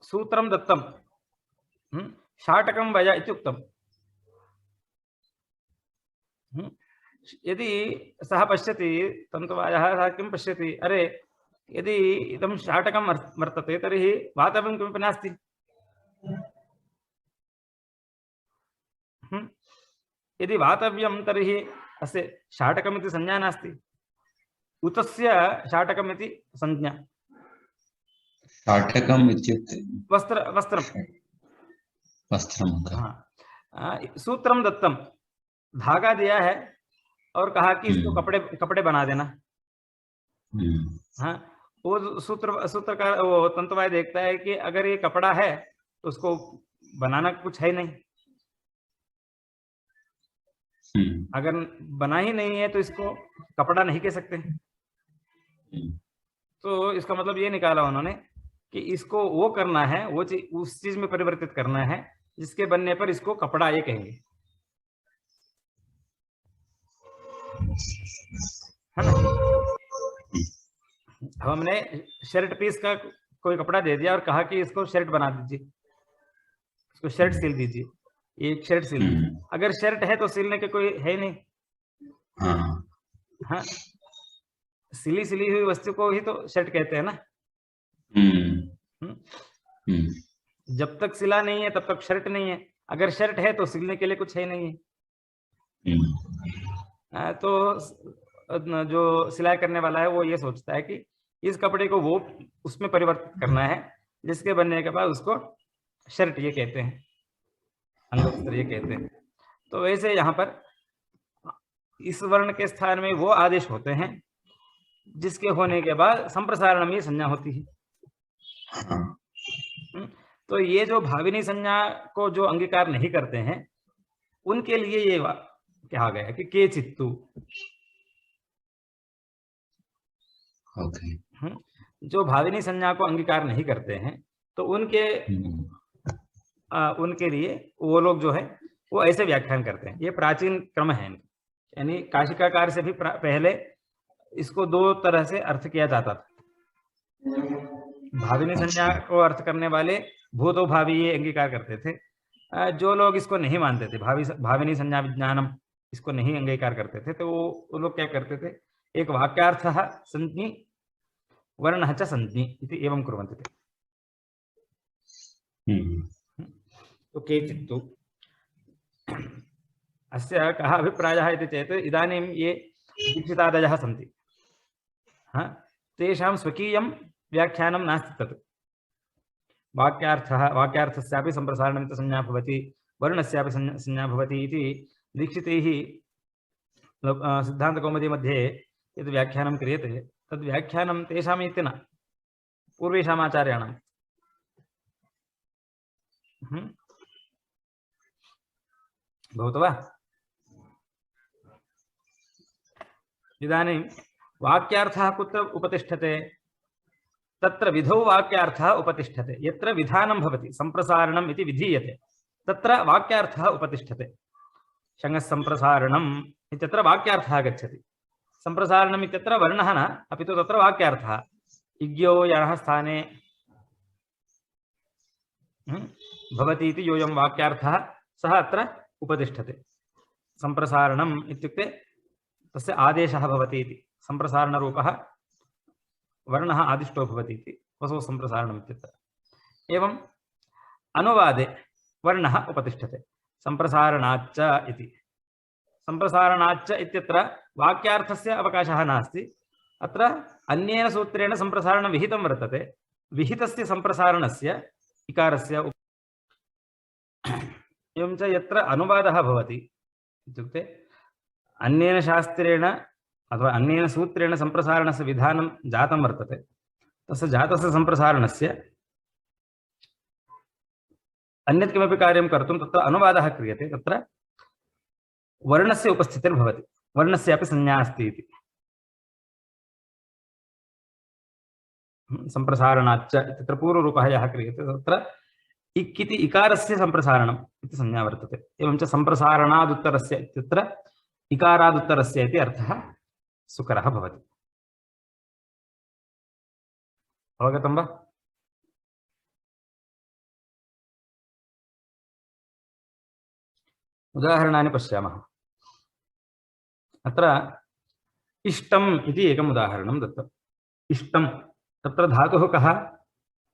सूत्रं दत्तं, शाटकं वय इत्युक्तम्। यदि सः पश्यति, तन्तुवायः सः किं पश्यति, अरे यदि इदं शाटकं वर्तते तर्हि वातव्यं किमपि नास्ति। यदि वातव्यं तर्हि अस्य शाटकमिति संज्ञा नास्ति, उतस्य शाटकमिति संज्ञा। शाटकम् इत्युक्ते वस्त्रं। हाँ। सूत्रम दत्तम, धागा दिया है और कहा कि इसको कपड़े बना देना। हाँ, वो सूत्रकार वो तंतुवाय देखता है कि अगर ये कपड़ा है तो उसको बनाना कुछ है नहीं, अगर बना ही नहीं है तो इसको कपड़ा नहीं कह सकते। तो इसका मतलब ये निकाला उन्होंने कि इसको वो करना है, वो उस चीज में परिवर्तित करना है जिसके बनने पर इसको कपड़ा ये कहेंगे, है ना। हमने शर्ट पीस का कोई कपड़ा दे दिया और कहा कि इसको शर्ट बना दीजिए, इसको शर्ट सिल दीजिए, एक शर्ट सिल दीजिए। अगर शर्ट है तो सिलने के कोई है नहीं। हाँ, सिली हुई वस्तु को ही तो शर्ट कहते हैं ना। जब तक सिला नहीं है तब तक शर्ट नहीं है, अगर शर्ट है तो सिलने के लिए कुछ है नहीं है। तो जो सिलाई करने वाला है वो ये सोचता है कि इस कपड़े को वो उसमें परिवर्तित करना है जिसके बनने के बाद उसको शर्ट ये कहते हैं, अंगवस्त्र ये कहते हैं। तो वैसे यहाँ पर इस वर्ण के स्थान में वो आदेश होते हैं जिसके होने के बाद संप्रसारण में संज्ञा होती है। तो ये जो भाविनी संज्ञा को जो अंगीकार नहीं करते हैं उनके लिए ये कहा गया कि के चित्तु। जो भाविनी संज्ञा को अंगीकार नहीं करते हैं तो उनके लिए वो लोग जो है वो ऐसे व्याख्यान करते हैं। ये प्राचीन क्रम है, यानी काशिकाकार से भी पहले इसको दो तरह से अर्थ किया जाता था। भाविनी संज्ञा को अर्थ करने वाले भूतो भावी ये अंगीकार करते थे। जो लोग इसको नहीं मानते थे, भाविनी संज्ञा विज्ञानम इसको नहीं अंगीकार करते थे, तो वो लोग क्या करते थे, एक वाक्यार्थः संज्ञी वर्णः च संज्ञी इति एवं कुर्वन्ति थे। तो केचित्तु अस्य कः अभिप्रायः इति चेत् इदानीं ये दीक्षितादयः सन्ति, तेषां स्वकीयं व्याख्यानं नास्ति तत्। वाक्यार्थस्यापि सम्प्रसारणमिति संज्ञा भवति, वर्णस्यापि संज्ञा भवति इति दीक्षितैः सिद्धान्तकौमुदी मध्ये यद् व्याख्यानं क्रियते तद् व्याख्यानं तेषाम् इति न, पूर्वेषाम् आचार्याणां। भवतु वा? इदानीं वाक्यार्थः कुत्र उपतिष्ठते? तत्र विधौ वाक्यार्थः उपतिष्ठते। यत्र विधानं भवति, सम्प्रसारणम् इति विधीयते, तत्र वाक्यार्थः उपतिष्ठते। शङः सम्प्रसारणम् इत्यत्र वाक्यार्थः गच्छति। सम्प्रसारणम् इत्यत्र वर्णः न, अपि तु तत्र वाक्यार्थः। इग्यो यणः स्थाने भवति इति योऽयं वाक्यार्थः सः अत्र उपतिष्ठते। सम्प्रसारणम् इत्युक्ते तस्य आदेशः भवति इति। सम्प्रसारणरूपः वर्णः आदिष्टो भवति इति वसो सम्प्रसारणम् इत्यत्र। एवम् अनुवादे वर्णः उपतिष्ठते सम्प्रसारणाच्च इति। सम्प्रसारणाच्च इत्यत्र वाक्यार्थस्य अवकाशः नास्ति, अत्र अन्येन सूत्रेण सम्प्रसारणं विहितं वर्तते। विहितस्य सम्प्रसारणस्य इकारस्य एवं च यत्र अनुवादः भवति इत्युक्ते अन्येन शास्त्रेण अथवा अन्येन सूत्रेण सम्प्रसारणस्य विधानं जातं वर्तते। तस्य जातस्य सम्प्रसारणस्य अन्यत् किमपि कार्यं कर्तुं तत्र अनुवादः क्रियते। तत्र वर्णस्य उपस्थितिर्भवति, वर्णस्यापि संज्ञा अस्ति इति। सम्प्रसारणाच्च तत्र पूर्वरूपः यः क्रियते तत्र इक् इति इकारस्य सम्प्रसारणम् इति संज्ञा वर्तते। एवं च सम्प्रसारणादुत्तरस्य इत्यत्र इकारादुत्तरस्य इति अर्थः सुकरः भवति। अवगतं वा? उदाहरणानि पश्यामः। अत्र इष्टम् इति एकम् उदाहरणं दत्तम्। इष्टं तत्र धातुः कः?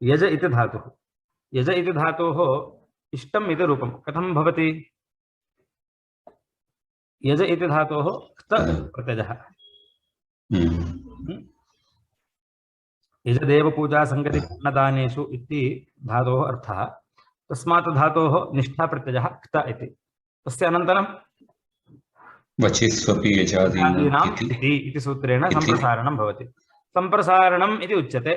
यज इति धातुः। यज इति धातोः इष्टम् इति रूपं कथं भवति? यज इति धातोः क्त प्रत्ययः। यजदेवपूजा संगतिदानेषु इति धातोः अर्थः। तस्मात् धातोः निष्ठा प्रत्ययः क्त इति। तस्य अनन्तरं वचिस्वपि यजादीनाम् इति सूत्रेण सम्प्रसारणं भवति। सम्प्रसारणम् इति उच्यते।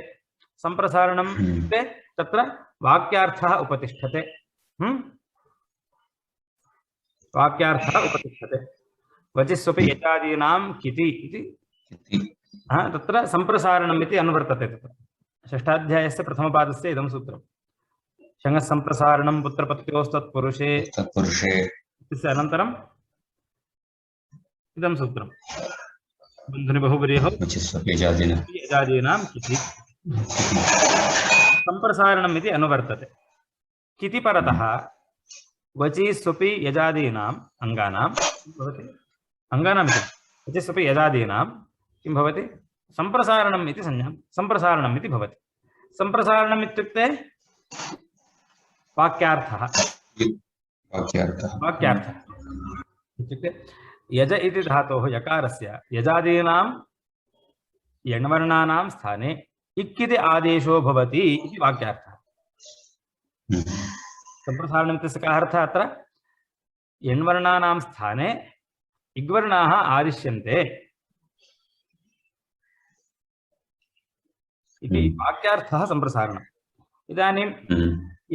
सम्प्रसारणम् इत्युक्ते तत्र वाक्यार्थः उपतिष्ठते। वाक्यार्थः उपतिष्ठते। वचिस्वपि यजादीनां किति इति तत्र सम्प्रसारणम् इति अनुवर्तते। तत्र षष्ठाध्यायस्य प्रथमपादस्य इदं सूत्रं। शङः सम्प्रसारणं पुत्रपत्योस्तत्पुरुषे इत्यस्य अनन्तरम् इदं सूत्रं। बन्धुनि बहुव्रीहौ यजादीनां किति सम्प्रसारणम् इति अनुवर्तते। किति परतः वचि स्वपि यजादीनाम् अङ्गानां भवति। अङ्गानां वचि स्वपि यजादीनां किं भवति? सम्प्रसारणम् इति संज्ञा सम्प्रसारणम् इति भवति। सम्प्रसारणम् इत्युक्ते वाक्यार्थः। वाक्यार्थः इत्युक्ते यज इति धातोः यकारस्य यजादीनां यण्वर्णानां स्थाने इक् इति आदेशो भवति इति वाक्यार्थः। सम्प्रसारणम् इत्यस्य कः अर्थः? अत्र यण्वर्णानां स्थाने इग्वर्णाः आदिश्यन्ते इति वाक्यार्थः सम्प्रसारणम्। इदानीं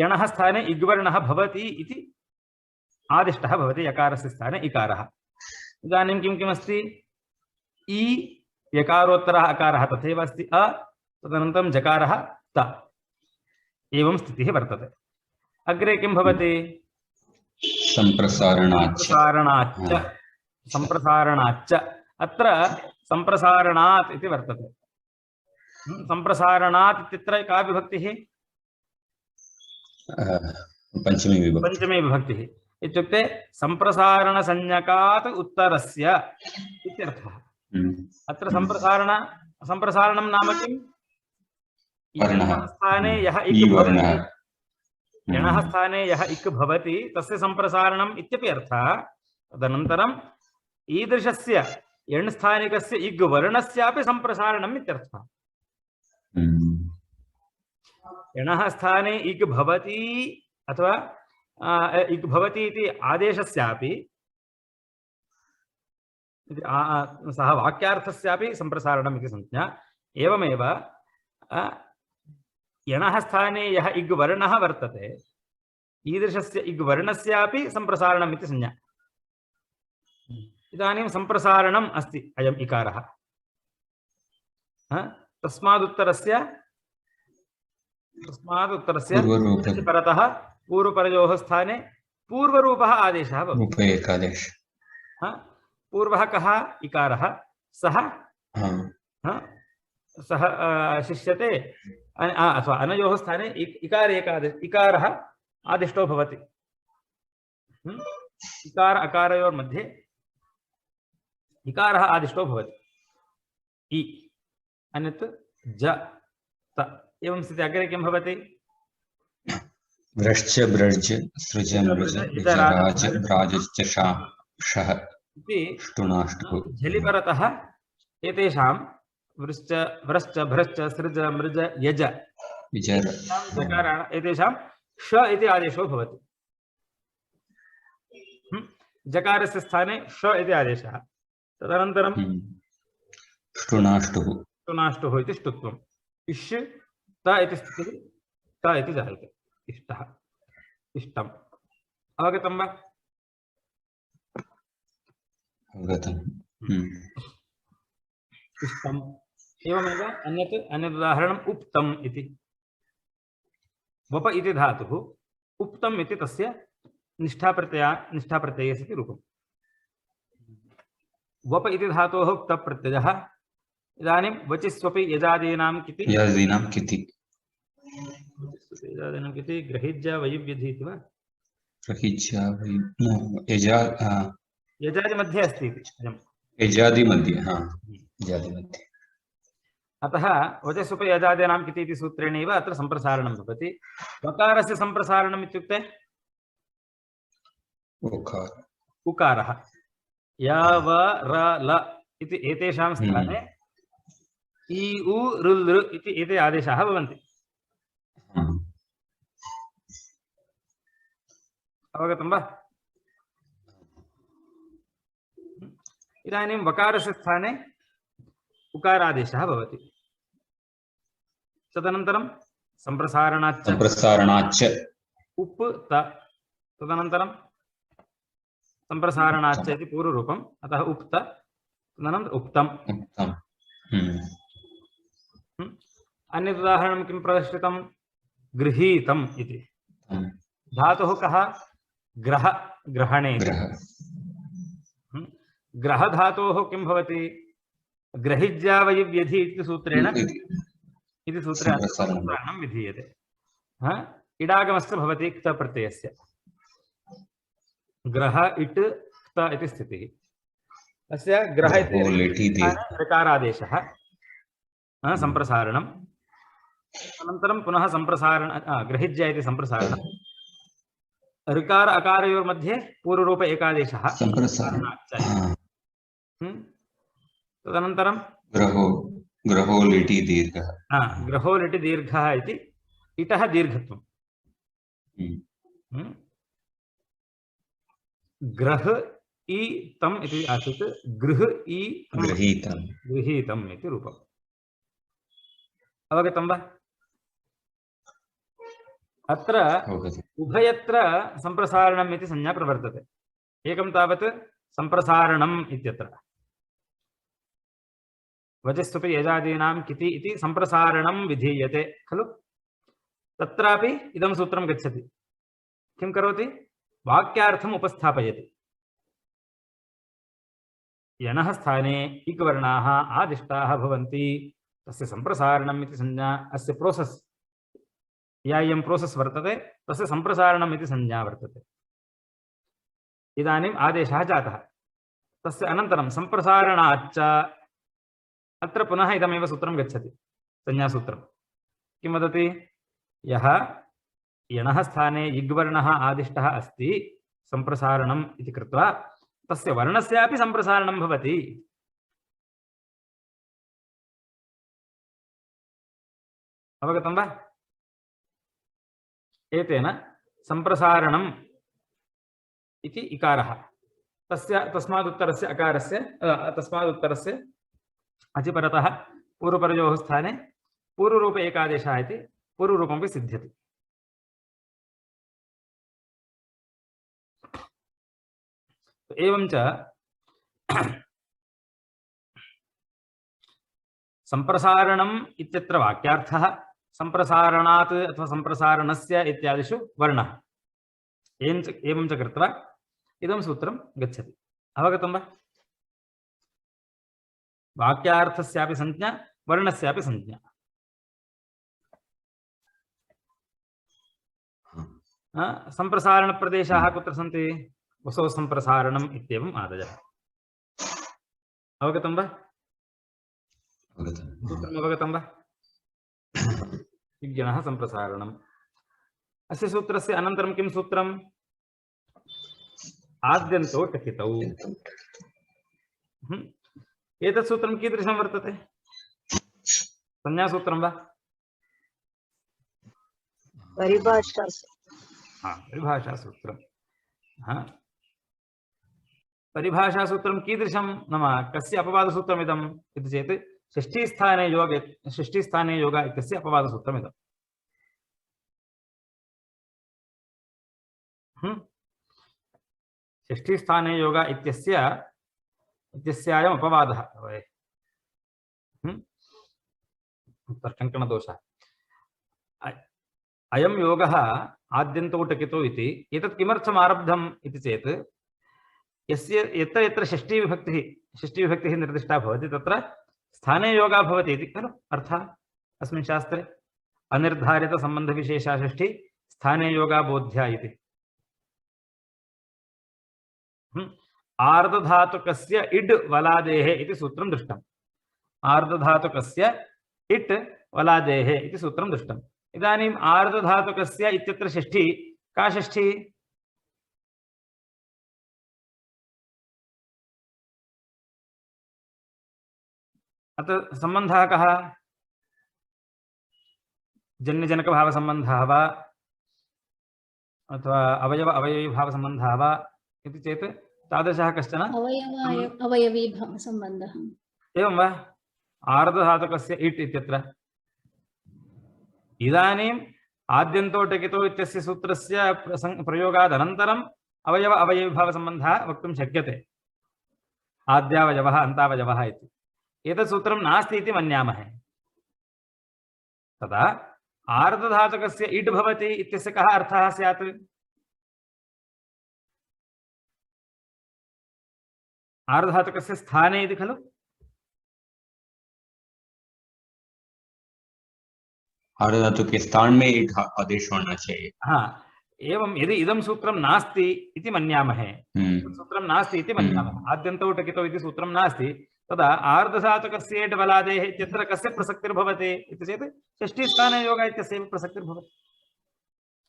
यणः स्थाने इग्वर्णः भवति इति आदिष्टः भवति यकारस्य स्थाने इकारः। इदानीं किं किमस्ति? इ यकारोत्तरः अकारः तथैव अस्ति। अ तदनन्तरं जकारः त। एवं स्थितिः वर्तते। अग्रे किं भवति? सम्प्रसारणाच्च अत्र सम्प्रसारणात् इति वर्तते। सम्प्रसारणात् इत्यत्र का विभक्तिः? पंचमी विभक्तिः इत्युक्ते सम्प्रसारणसंज्ञकात् उत्तरस्य इत्यर्थः। अत्र सम्प्रसारणं नाम किम्? यणः स्थाने यः इक् भवति तस्य सम्प्रसारणम् इत्यपि अर्थः। तदनन्तरं ईदृशस्य यण् स्थानिकस्य इग् वर्णस्यापि सम्प्रसारणम् इत्यर्थः। यणः स्थाने इग् भवति अथवा इग् भवति इति आदेशस्यापि सः वाक्यार्थस्यापि सम्प्रसारणम् इति संज्ञा। एवमेव यणः स्थाने यः इग् वर्णः वर्तते ईदृशस्य इग् वर्णस्यापि सम्प्रसारणम् इति संज्ञा। इदानीं सम्प्रसारणम् अस्ति अयम् इकारः। तस्मादुत्तरस्य परतः पूर्वपरयोः स्थाने पूर्वरूपः आदेशः भवति। पूर्वः कः? इकारः। सः शिष्यते अथवा अनयोः स्थाने इकारः आदिष्टो भवति। इकार अकारयोर्मध्ये इकारः आदिष्टो भवति। इ अन्यत् ज त। एवं स्थिते अग्रे किं भवति? व्रश्च ब्रज सृज मृज राज राजश्च शः झलि परतः एतेषां वृश्च व्रश्च भ्रश्च सृज मृज यज विजर जकाराणां एतेषां ष इति आदेशो भवति। जकारस्य स्थाने ष इति आदेशः। तदनन्तरं ष्टुनाष्टुः ष्टुनाष्टुः इति ष्टुत्वम्। इष् त इति स्थितिः त इति जायते। इष्टः इष्टम्। अवगतं वा? अवगतम्। इष्टम्। एवमेव अन्यदुदाहरणम् उक्तम् इति। वप इति धातुः उक्तम् इति तस्य निष्ठाप्रत्ययस्य इति रूपम्। वप इति धातोः उक्तप्रत्ययः इदानीं वचिस्वपि यजादीनां किति यजादीनां किति ग्रहिज्या वैव्यधि इति वा? यजादि मध्ये अस्ति इति यजादि मध्ये यजादि मध्ये। अतः वचस्वपि यजादीनां किति इति सूत्रेणैव अत्र सम्प्रसारणं भवति। वकारस्य सम्प्रसारणम् इत्युक्ते उकारः या व र ल इति एतेषां स्थाने इ उ ऋ लृ इति एते आदेशाः भवन्ति। अवगतं वा? इदानीं वकारस्य स्थाने उकारादेशः भवति। तदनन्तरं सम्प्रसारणाच्च उप् त तदनन्तरं सम्प्रसारणाच्च इति पूर्वरूपम्। अतः उक्त तदनन्तरम् उक्तम्। अन्यदुदाहरणं किं प्रदर्शितं? गृहीतम् इति। धातुः कः? ग्रह ग्रहणे। ग्रहधातोः किं भवति? ग्रहिज्या वैव्यधि इति सूत्रेण सम्प्रसारणं विधीयते। इडागमस्य भवति क्त प्रत्ययस्य। ग्रह इट् क्त इति स्थितिः। अस्य ग्रह इति ऋकारादेशः सम्प्रसारणम्। अनन्तरं पुनः सम्प्रसारण ग्रहिज्या इति सम्प्रसारणम्। ऋकार अकारयोर्मध्ये पूर्वरूप एकादेशः तदनन्तरं ग्रहो लिटि दीर्घः इति इटः दीर्घत्वम्। ग्रह इ तम् इति आसीत् गृह इ गृहीतम् इति रूपम्। अवगतं वा? अत्र उभयत्र सम्प्रसारणम् इति संज्ञा प्रवर्तते। एकं तावत् सम्प्रसारणम् इत्यत्र वचस्वपि यजादीनां किति इति सम्प्रसारणं विधीयते खलु। तत्रापि इदं सूत्रं गच्छति। किं करोति? वाक्यार्थम् उपस्थापयति। यणः स्थाने इक् वर्णाः आदिष्टाः भवन्ति तस्य सम्प्रसारणम् इति संज्ञा। अस्य प्रोसेस् या इयं प्रोसेस् वर्तते तस्य सम्प्रसारणम् इति संज्ञा वर्तते। इदानीम् आदेशः जातः। तस्य अनन्तरं सम्प्रसारणाच्च अत्र पुनः इदमेव सूत्रं गच्छति। संज्ञासूत्रं किं वदति? यः यणः स्थाने इग्वर्णः आदिष्टः अस्ति सम्प्रसारणम् इति कृत्वा तस्य वर्णस्यापि सम्प्रसारणं भवति। अवगतं वा? एतेन सम्प्रसारणम् इति इकारः तस्मादुत्तरस्य अकारस्य तस्मादुत्तरस्य अचिपरतः पूर्वपरयोः स्थाने पूर्वरूप एकादेशः इति पूर्वरूपमपि सिद्ध्यति। एवञ्च सम्प्रसारणम् इत्यत्र वाक्यार्थः, सम्प्रसारणात् अथवा सम्प्रसारणस्य इत्यादिषु वर्णः। एवञ्च कृत्वा इदं सूत्रं गच्छति। अवगतं वा? वाक्यार्थस्यापि संज्ञा वर्णस्यापि संज्ञा। सम्प्रसारणप्रदेशाः कुत्र सन्ति? वसो सम्प्रसारणम् इत्येवम् आदयः। अवगतं वा? सूत्रम् अवगतं वा? विज्ञानः सम्प्रसारणम्। अस्य सूत्रस्य अनन्तरं किं सूत्रम्? आद्यन्तो टकितौ। एतत् सूत्रं कीदृशं वर्तते? संज्ञासूत्रं वा? परिभाषासूत्रं। परिभाषासूत्रं कीदृशं नाम कस्य अपवादसूत्रमिदम् इति चेत् षष्ठीस्थाने योग इत्यस्य अपवादसूत्रमिदम्। षष्ठीस्थाने योग इत्यस्यायम् अपवादः। टङ्कणदोषः। अयं योगः आद्यन्तौ टकितौ इति एतत् किमर्थम् आरब्धम् इति चेत् यस्य यत्र यत्र षष्ठीविभक्तिः निर्दिष्टा भवति तत्र स्थाने योगः भवति इति खलु अर्थः अस्मिन् शास्त्रे। अनिर्धारितसम्बन्धविशेषा षष्ठी स्थाने योगा बोध्या इति। आर्धधातुकस्य इड् वलादेः इति सूत्रं दृष्टम्। आर्धधातुकस्य इट् वलादेः इति सूत्रं दृष्टम्। इदानीम् आर्धधातुकस्य इत्यत्र षष्ठी का षष्ठी? अत्र सम्बन्धः कः? जन्यजनकभावसम्बन्धः वा अथवा अवयवीभावसम्बन्धः वा इति चेत् तादृशः कश्चन अवयवीभावसम्बन्धः। एवं वा? आर्धधातुकस्य इट् इत्यत्र इदानीम् आद्यन्तो टकितो इत्यस्य सूत्रस्य प्रयोगादनन्तरम् अवयवीभावसम्बन्धः वक्तुं शक्यते। आद्यावयवः अन्तावयवः इति। एतत् सूत्रं नास्ति इति मन्यामहे। तदा आर्धधातुकस्य इड् भवति इत्यस्य कः अर्थः स्यात्? आर्धधातुकस्य स्थाने इति खलु? आर्धधातु के स्थान में इट आदेश होना चाहिए। हाँ, एवं यदि इदं सूत्रं नास्ति इति मन्यामहे। सूत्रं नास्ति इति मन्यामः। आद्यन्तौ टकितौ इति सूत्रं नास्ति। तदा आर्धधातुकस्य इड् वलादेः इत्यत्र कस्य प्रसक्तिर्भवति इति चेत् षष्ठीस्थाने योग इत्यस्यैव प्रसक्तिर्भवति।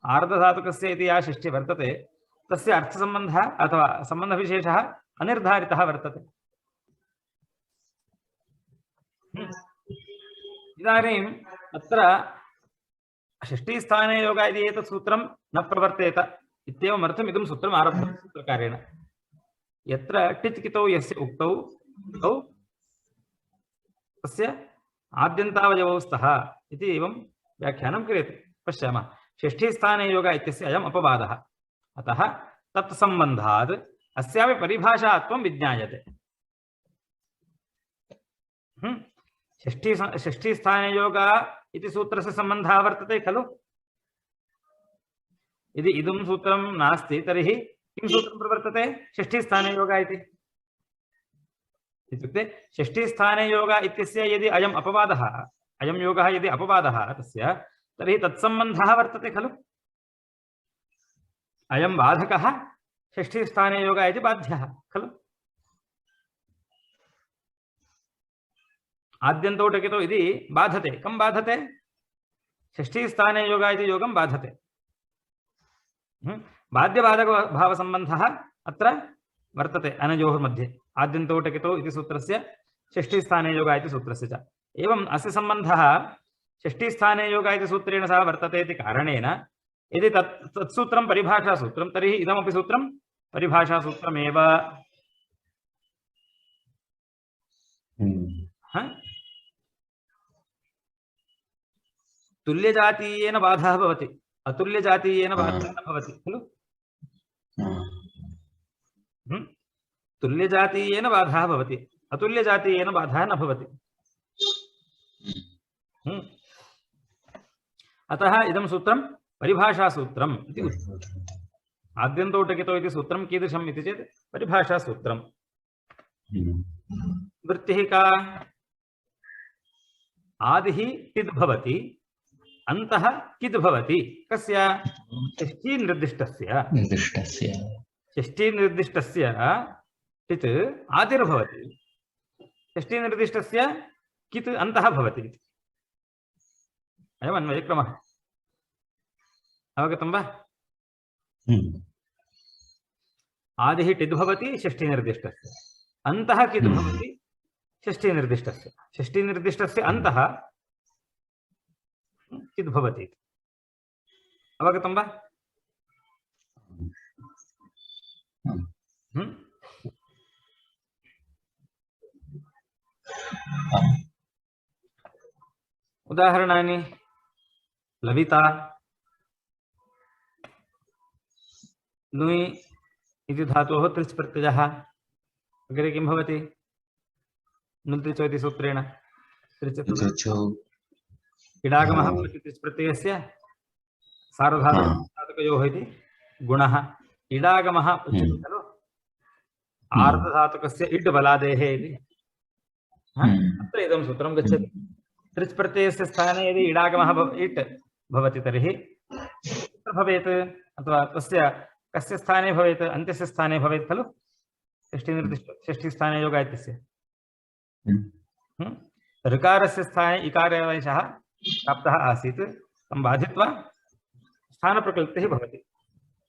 आर्धधातुकस्य इति या षष्ठी वर्तते तस्य अर्थसम्बन्धः अथवा सम्बन्धविशेषः अनिर्धारितः वर्तते। इदानीम् अत्र षष्ठीस्थाने योग इति एतत् सूत्रं न प्रवर्तेत इत्येवमर्थम् इदं सूत्रम् आरब्धं सूत्रकारेण। यत्र टिच् कितौ यस्य उक्तौ तौ तस्य आद्यन्तावयवौ स्तः इति एवं व्याख्यानं क्रियते। पश्यामः। षष्ठीस्थाने योग इत्यस्य अयम् अपवादः। अतः तत्सम्बन्धात् अस्यापि परिभाषात्वं विज्ञायते। षष्ठीस्थाने योग इति सूत्रस्य सम्बन्धः वर्तते खलु। यदि इदं सूत्रं नास्ति तर्हि किं सूत्रं प्रवर्तते? षष्ठीस्थाने योग इति। इत्युक्ते षष्ठीस्थाने योग इत्यस्य यदि अयम् अपवादः, अयं योगः यदि अपवादः तस्य, तर्हि तत्सम्बन्धः वर्तते खलु। अयं बाधकः षष्ठीस्थाने योग इति बाध्यः खलु। आद्यन्तौ टकितौ इति बाधते। कं बाधते? षष्ठीस्थाने योग इति योगं बाधते। बाध्यबाधकभावसम्बन्धः अत्र वर्तते अनयोः मध्ये। आद्यन्तौ टकितौ इति सूत्रस्य षष्ठीस्थाने योग इति सूत्रस्य च। एवम् अस्य सम्बन्धः षष्ठीस्थाने योग इति सूत्रेण सह वर्तते इति कारणेन यदि तत्सूत्रं परिभाषासूत्रं तर्हि इदमपि सूत्रं परिभाषासूत्रमेव। तुल्यजातीयेन बाधः भवति, अतुल्यजातीयेन बाधः न भवति खलु। तुल्यजातीयेन बाधः भवति, अतुल्यजातीयेन बाधः न भवति। अतः इदं सूत्रं परिभाषासूत्रम् इति उच्यते। आद्यन्तौ टकितौ इति सूत्रं कीदृशम् इति चेत् परिभाषासूत्रम्। वृत्तिः का? आदिः किद् भवति, अन्तः किद् भवति। कस्य? षष्ठीनिर्दिष्टस्य कित् आदिर्भवति, षष्ठीनिर्दिष्टस्य कित् अन्तः भवति। अयम् अन्वयक्रमः। अवगतं वा? आदिः टिद् भवति षष्ठीनिर्दिष्टस्य, अन्तः किद् भवति षष्ठीनिर्दिष्टस्य। षष्ठीनिर्दिष्टस्य अन्तः चित् भवति। अवगतं वा? उदाहरणानि लविता नुय् इति धातोः त्रिच् प्रत्ययः अग्रे किं भवति? नुल्त्रिचो इति सूत्रेण इडागमः भवति त्रिच् प्रत्ययस्य सार्वधातुकयोः इति गुणः। इडागमः उच्यते खलु आर्धधातुकस्य इड् बलादेः इति। अत्र इदं सूत्रं गच्छति। त्रिच् प्रत्ययस्य स्थाने यदि इडागमः इट् भवति तर्हि कुत्र भवेत्? अथवा तस्य कस्य स्थाने भवेत्? अन्त्यस्य स्थाने भवेत् खलु। षष्ठीस्थाने योगः इत्यस्य ऋकारस्य स्थाने इकारादेशः प्राप्तः आसीत्, तं बाधित्वा स्थानप्रकृतिः भवति।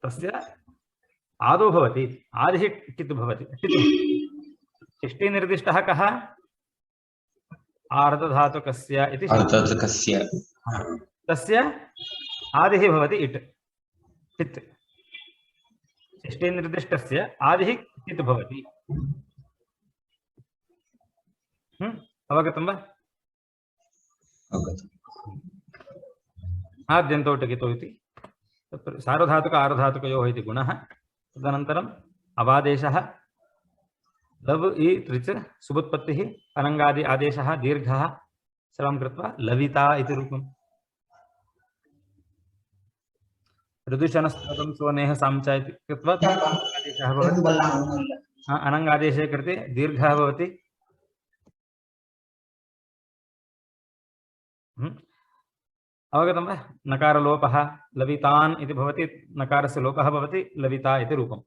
तस्य आदौ भवति आदिः कित् भवति। षष्ठीनिर्दिष्टः कः? आर्धधातुकस्य इति तस्य आदिः भवति इट् चित्। षष्ठीनिर्दिष्टस्य आदिः चित् भवति। अवगतं वा? आद्यन्तौ टकितौ इति तत्र सार्वधातुक आर्धधातुकयोः इति गुणः। तदनन्तरम् अवादेशः लव् इ त्रिच् सुबुत्पत्तिः अनङ्गादि आदेशः दीर्घः सर्वं कृत्वा लविता इति रूपम्। ऋदुशनस्ततं सोनेः साम्च इति कृत्वा आदेशः भवति। अनङ्गादेशे कृते दीर्घः भवति। अवगतं वा? नकारलोपः लवितान् इति भवति, नकारस्य लोपः भवति, लविता इति रूपम्।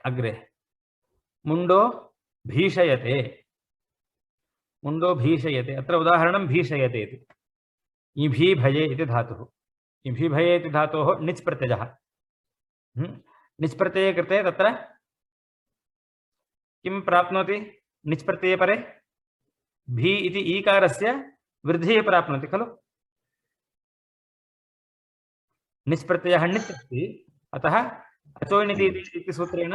अग्रे मुण्डो भीषयते। मुण्डो भीषयते, अत्र उदाहरणं भीषयते इति। इभीभये इति धातुः। इभीभये इति धातोः णिच् प्रत्ययः। णिच् प्रत्यये कृते तत्र किं प्राप्नोति? णिच् प्रत्यये परे भी इति ईकारस्य वृद्धिः प्राप्नोति खलु। णिच् प्रत्ययः णिच् अस्ति, अतः अचोणिति इति सूत्रेण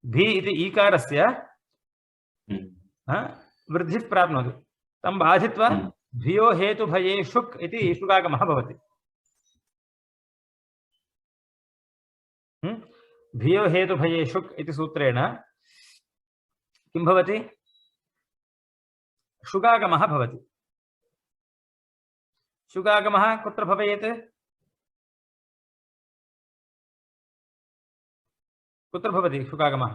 भी इति ईकारस्य वृद्धिः प्राप्नोति। तं बाधित्वा धियो हेतुभये शुक् इति शुकागमः भवति। धियो हेतुभये शुक् इति सूत्रेण किं भवति? शुकागमः भवति। शुकागमः कुत्र भवेत्? कुत्र भवति शुकागमः?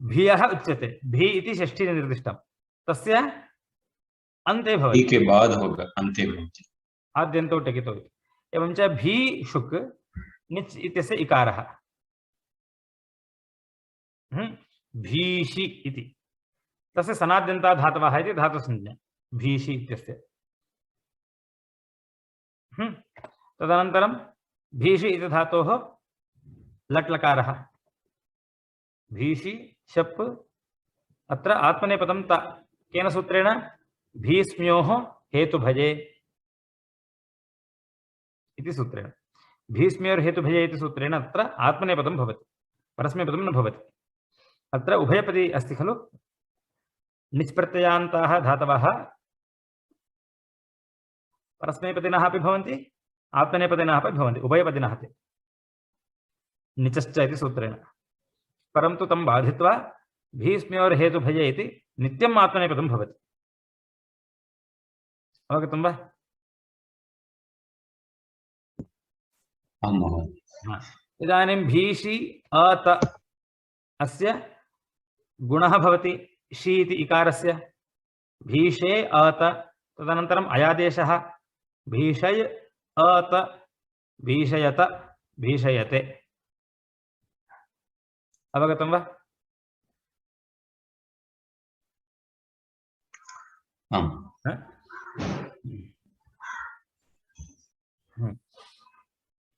भियः उच्यते। भी इति षष्ठी निर्दिष्टं, तस्य अन्ते भवति। के बाद होगा अन्ते भवति। आद्यन्तौ टकितौ इति। एवं च भी शुक् णिच् इत्यस्य इकारः भीषि इति, तस्य सनाद्यन्ता धातवः इति धातुसंज्ञा भीषि इत्यस्य। तदनन्तरं भीषि इति धातोः लट् लकारः भीषि शप्। अत्र आत्मनेपदं त केन सूत्रेण? भीस्म्योः हेतुभये इति सूत्रेण। भीस्म्योर् हेतुभये इति सूत्रेण अत्र आत्मनेपदं भवति, परस्मैपदं न भवति। अत्र उभयपदी अस्ति खलु। णिच् प्रत्ययान्ताः धातवः परस्मैपदिनः अपि भवन्ति, आत्मनेपदिनः अपि भवन्ति, उभयपदिनः ते णिचश्च इति सूत्रेण। परन्तु तं बाधित्वा भीस्म्योर् हेतुभये इति नित्यम् आत्मनेपदं भवति। अवगतं वा? इदानीं भीषि अत अस्य गुणः भवति षि इति इकारस्य। भीषे अत, तदनन्तरम् अयादेशः भीषय अत भीषयत भीषयते। अवगतं वा?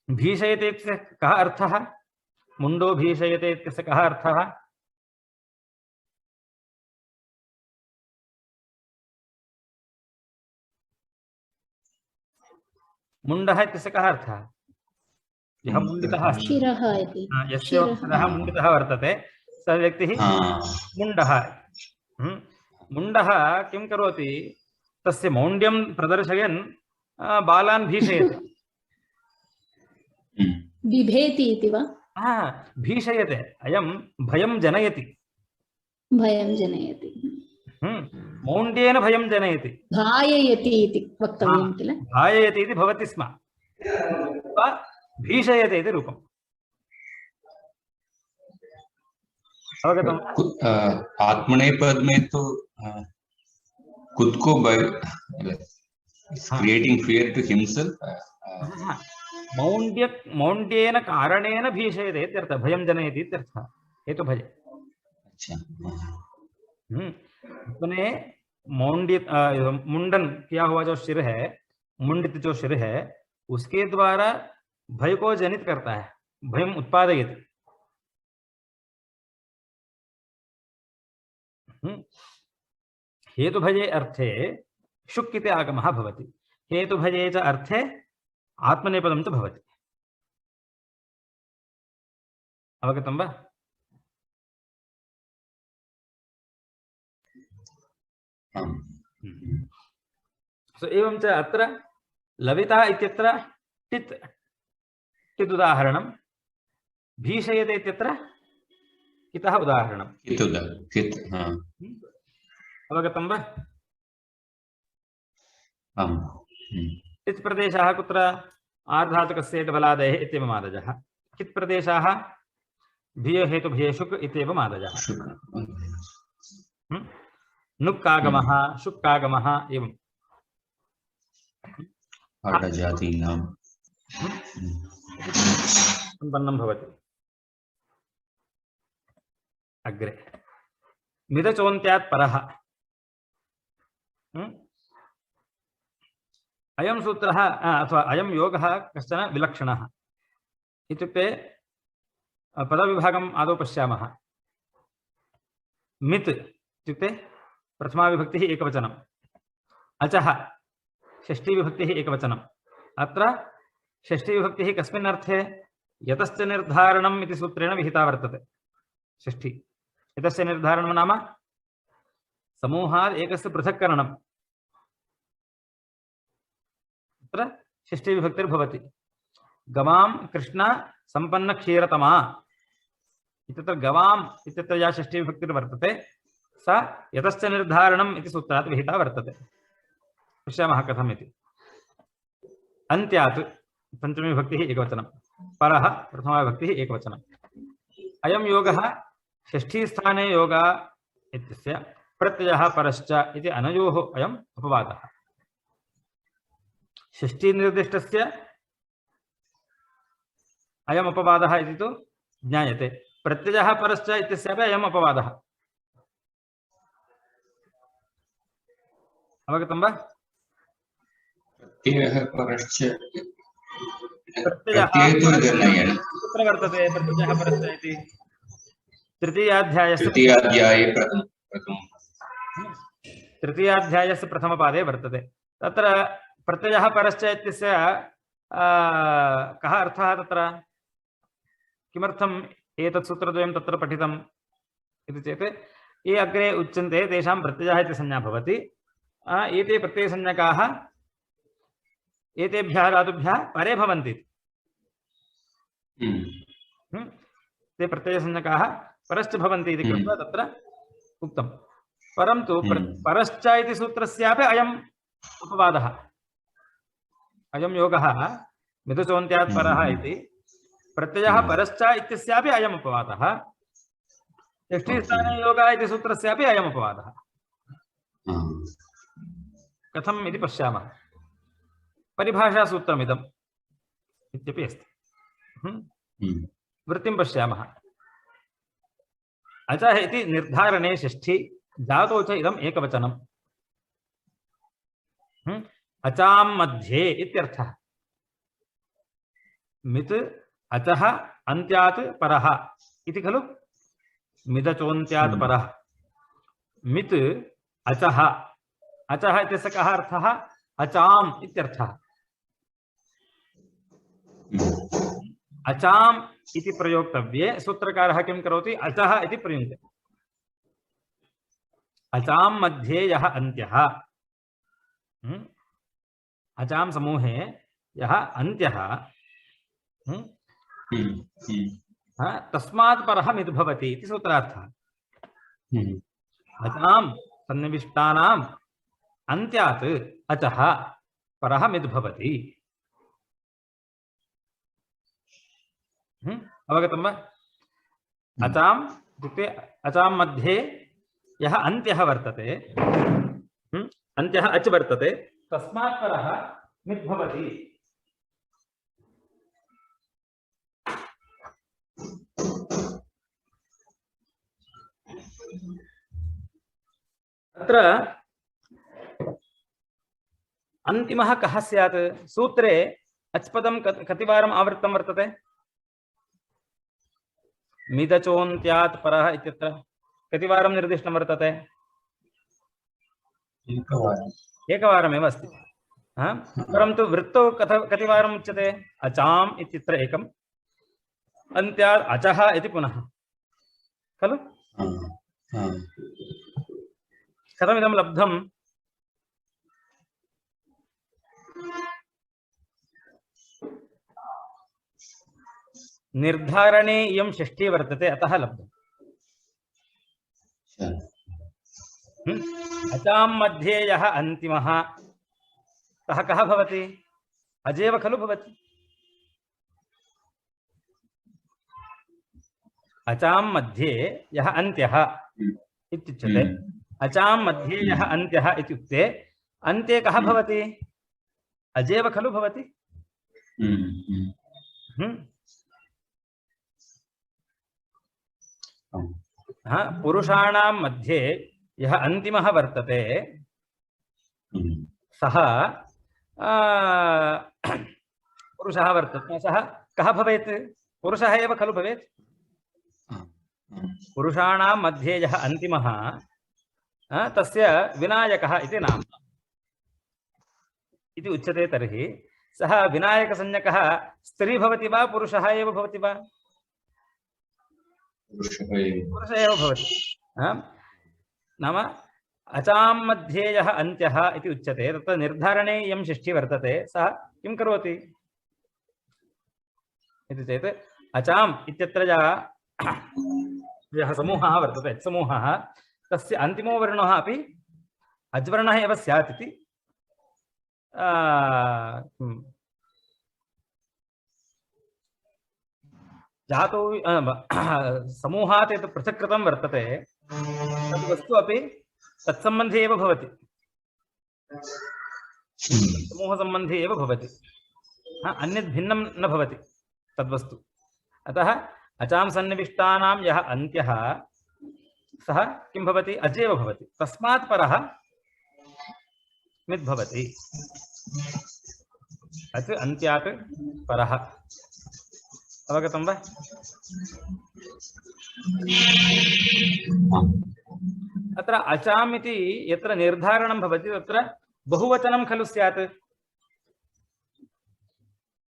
भीषयते कः अर्थः? मुण्डो भीषयते इत्यस्य कः अर्थः? मुण्डः इत्यस्य कः अर्थः? यः मुण्डितः अस्ति, शिरः इति यस्य शिरः वक्षः मुण्डितः वर्तते सः व्यक्तिः मुण्डः। मुण्डः किं करोति? तस्य मौण्ड्यं प्रदर्शयन् बालान् भीषयति। बिभेति इति वा? भीषयते, अयं भयं जनयति, भयं जनयति, मौण्ड्येन भयं जनयति, भाययति इति वक्तव्यं किल? भाययति इति भवति स्म, वा भीषयते इति रूपम्। अवगतम्? आत्मनेपद में तो खुद को क्रिएटिंग फियर टू हिमसेल्फ। मौण्ड्येन कारणेन भीषयते इत्यर्थः, भयं जनयति इत्यर्थः, हेतु भय। अच्छा। अपने मुंडन किया हुआ जो सिर है, मुंडित जो सिर है, उसके द्वारा भय को जनित करता है, भयम उत्पादयति। हेतु भये अर्थे शुक् इति आगमः भवति, हेतु भये च अर्थे आत्मनेपदं च भवति। अवगतं वा? सो एवं च अत्र लविता इत्यत्र टित् टित् उदाहरणं, भीषयते इत्यत्र कितः उदाहरणं। अवगतं वा? टित् प्रदेशः कुत्र? आर्धातुकस्य बलादयः इत्येवम् आदजः। कित् प्रदेशः? भिय हेतु भिय शुक् इत्येवम् आदजः। नुक्कागमः, शुक्कागमः एवं सम्पन्नं भवति। अग्रे मिदचोन्त्यात् परः। अयं सूत्रः अथवा अयं योगः कश्चन विलक्षणः। इत्युक्ते पदविभागम् आदौ पश्यामः। मित् इत्युक्ते प्रथमा विभक्तिः एकवचनम्, अचः षष्ठी विभक्तिः एकवचनम्। अत्र षष्ठी विभक्तिः कस्मिन् अर्थे? यतश्च निर्धारणम् इति सूत्रेण विहिता वर्तते। षष्ठी यतस्य निर्धारणं नाम समूहात् एकस्य पृथक्करणम्। अत्र षष्ठी विभक्तिर्भवति। गवां कृष्ण सम्पन्न क्षीरतमा इत्यत्र गवां इत्यत्र या षष्ठी विभक्तिर्वर्तते सा यतश्च निर्धारणम् इति सूत्रात् विहिता वर्तते। पश्यामः कथम् इति। अन्त्यात् पंचमी विभक्तिः एकवचनं, परः प्रथमा विभक्तिः एकवचनम्। अयं योगः षष्ठी स्थाने योगा इत्यस्य प्रत्ययः परश्च इति अनयोः अयम् अपवादः। षष्ठी निर्दिष्टस्य अयम् अपवादः इति तु ज्ञायते, प्रत्ययः परश्च इत्यस्यापि अयम् अपवादः। अवगतं वा? प्रत्ययः कुत्र वर्तते? प्रत्ययः परश्च इति तृतीयाध्यायस्य प्रथमपादे वर्तते। तत्र प्रत्ययः परश्च इत्यस्य कः अर्थः? तत्र किमर्थम् एतत् सूत्रद्वयं तत्र पठितम् इति चेत् ये अग्रे उच्यन्ते तेषां प्रत्ययः इति संज्ञा भवति। एते प्रत्ययसंज्ञकाः एतेभ्यः धातुभ्यः परे भवन्ति। ते प्रत्ययसंज्ञकाः परश्च भवन्ति इति कृत्वा तत्र उक्तं। परन्तु परश्च इति सूत्रस्यापि अयम् अपवादः। अयं योगः मिदचोन्त्यात् परः इति प्रत्ययः परश्च इत्यस्यापि अयम् अपवादः। षष्ठीस्थाने योगः इति सूत्रस्यापि अयम् अपवादः। कथम् इति पश्यामः। परिभाषासूत्रमिदम् इत्यपि अस्ति। वृत्तिं पश्यामः। अचः इति निर्धारणे षष्ठी, जातौ च इदम् एकवचनम्। अचां मध्ये इत्यर्थः। मित् अचः अन्त्यात् परः इति खलु मिदचोन्त्यात् परः मित् अचः अचः इत्यस्य कः अर्थः अचाम् इत्यर्थः अचाम् इति प्रयोक्तव्ये सूत्रकारः किं करोति अचः इति प्रयुङ्क्ते अचाम् मध्ये यः अन्त्यः अचाम् समूहे यः अन्त्यः तस्मात् परः मिद् भवति इति सूत्रार्थः अचाम् सन्निविष्टानाम् अन्त्यात् अचः परः मिद् भवति अवगतं वा अचाम् इत्युक्ते अचाम् मध्ये यः अन्त्यः वर्तते अन्त्यः अच् वर्तते तस्मात् परः मिद् भवति अत्र अन्तिमः कः स्यात् सूत्रे अच्पदं कतिवारम् आवृत्तं वर्तते मिदचोन्त्यात् परः इत्यत्र कतिवारं निर्दिष्टं वर्तते एकवारमेव अस्ति परन्तु वृत्तौ कतिवारम् उच्यते अचाम् इत्यत्र एकम् अन्त्यात् अचः इति पुनः खलु कथमिदं लब्धम् निर्धारणे इयं षष्ठी वर्तते अतः लब्धम् अचाम् मध्ये यः अन्तिमः सः कः भवति अजेव खलु भवति अचाम् मध्ये यः अन्त्यः इत्युच्यते अचाम् मध्ये यः अन्त्यः इत्युक्ते अन्ते कः भवति अजेव खलु भवति पुरुषाणां मध्ये यः अन्तिमः वर्तते सः पुरुषः वर्तते सः कः भवेत् पुरुषः एव खलु भवेत् पुरुषाणां मध्ये यः अन्तिमः तस्य विनायकः इति नाम इति उच्यते तर्हि सः विनायकसंज्ञकः स्त्री भवति वा पुरुषः एव भवति वा पुरुषः एव भवति नाम अचाम् मध्ये यः अन्त्यः इति उच्यते तत्र निर्धारणे इयं षष्ठी वर्तते सः किं करोति इति चेत् अचाम् इत्यत्र यः समूहः वर्तते समूहः तस्य अन्तिमो वर्णः अपि अज्वर्णः एव स्यात् इति जातौ समूहात् यत् पृथक् कृतं वर्तते तद् वस्तु अपि तत्सम्बन्धी एव भवति समूहसम्बन्धी एव भवति अन्यद् भिन्नं न भवति तद्वस्तु अतः अचां सन्निविष्टानां यः अन्त्यः सः किं भवति अजेव भवति तस्मात् परः मिद् भवति अच् अन्त्यात् परः अवगतं वा अत्र अचाम् इति यत्र निर्धारणं भवति तत्र बहुवचनं खलु स्यात्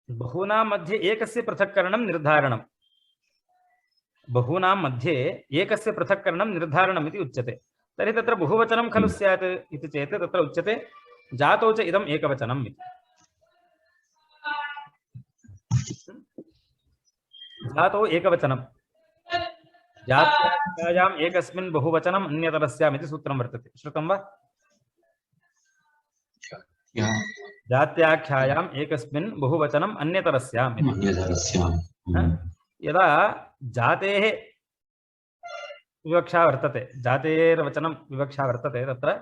बहूनां मध्ये एकस्य पृथक्करणं निर्धारणं बहूनां मध्ये एकस्य पृथक्करणं निर्धारणम् इति उच्यते तर्हि तत्र बहुवचनं खलु स्यात् इति चेत् तत्र उच्यते जातौ च इदम् एकवचनम् इति जातौ एकवचनं जात्याख्यायाम् एकस्मिन् बहुवचनम् अन्यतरस्याम् इति सूत्रं वर्तते श्रुतं वा जात्याख्यायाम् एकस्मिन् बहुवचनम् अन्यतरस्याम् इति यदा जातेः विवक्षा वर्तते जातेर्वचनं विवक्षा वर्तते तत्र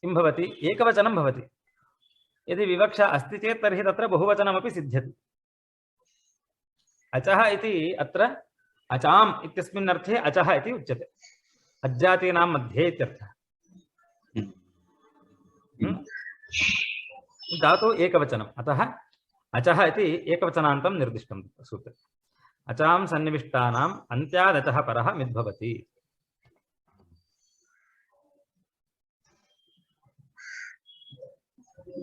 किं भवति एकवचनं भवति यदि विवक्षा अस्ति चेत् तर्हि तत्र बहुवचनमपि सिद्ध्यति अचः इति अत्र अचाम् इत्यस्मिन् अर्थे अचः इति उच्यते अज्जातीनां मध्ये इत्यर्थः धातु एकवचनम् अतः अचः इति एकवचनान्तं निर्दिष्टं सूत्रे। अचां सन्निविष्टानाम् अन्त्यादचः परः मिद्भवति।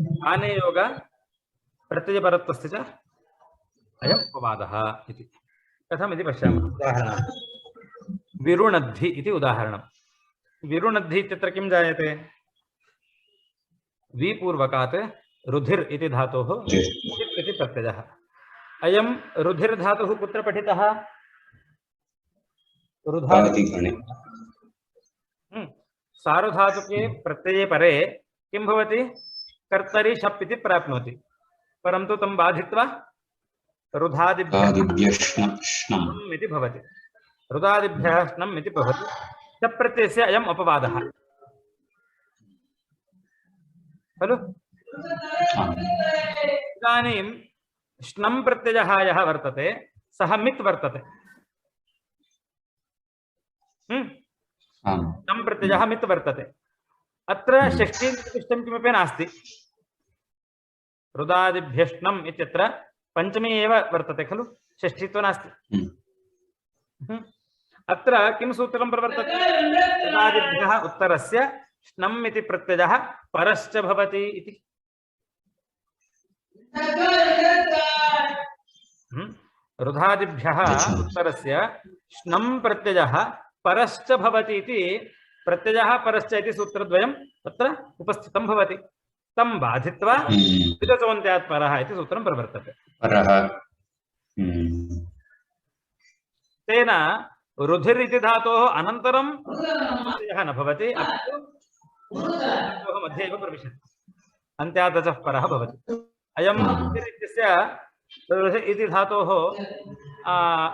स्थानेयोग प्रत्ययपरत्वस्य च अयम् उपवादः इति। कथमिति पश्यामः। उदाहरणं विरुणद्धि इति उदाहरणं। विरुणद्धि इत्यत्र किं जायते? विपूर्वकात् रुधिर् इति धातोः चित् इति प्रत्ययः। अयं रुधिर् धातुः कुत्र पठितः? रुधादिगणे। सार्वधातुके प्रत्यये परे किं भवति? कर्तरि शप् इति प्राप्नोति, परन्तु तं बाधित्वा रुधादिभ्यः श्नम् इति भवति। रुधादिभ्यः श्नम् इति भवति। शप् प्रत्ययस्य अयम् अपवादः खलु। इदानीं श्नम् प्रत्ययः यः वर्तते सः मित् वर्तते। श्नम् प्रत्ययः मित् वर्तते। अत्र षष्ठी निर्दिष्टं किमपि नास्ति। रुदादिभ्यश्नम् इत्यत्र पञ्चमी एव वर्तते खलु, षष्ठीत्वं नास्ति। अत्र किं सूत्रं प्रवर्तते? रुदादिभ्यः उत्तरस्य श्नम् इति प्रत्ययः परश्च भवति इति। रुधादिभ्यः उत्तरस्य श्नम् प्रत्ययः परश्च भवति इति प्रत्ययः परश्च इति सूत्रद्वयं तत्र उपस्थितं भवति। तं बाधित्वा विदचोन्त्यात् परः इति सूत्रं प्रवर्तते। तेन रुधिर् इति धातोः अनन्तरं प्रत्ययः न भवति, अपितु धातोः मध्ये एव प्रविशति, अन्त्यादचः परः भवति। अयं रुधिर् इत्यस्य इति धातोः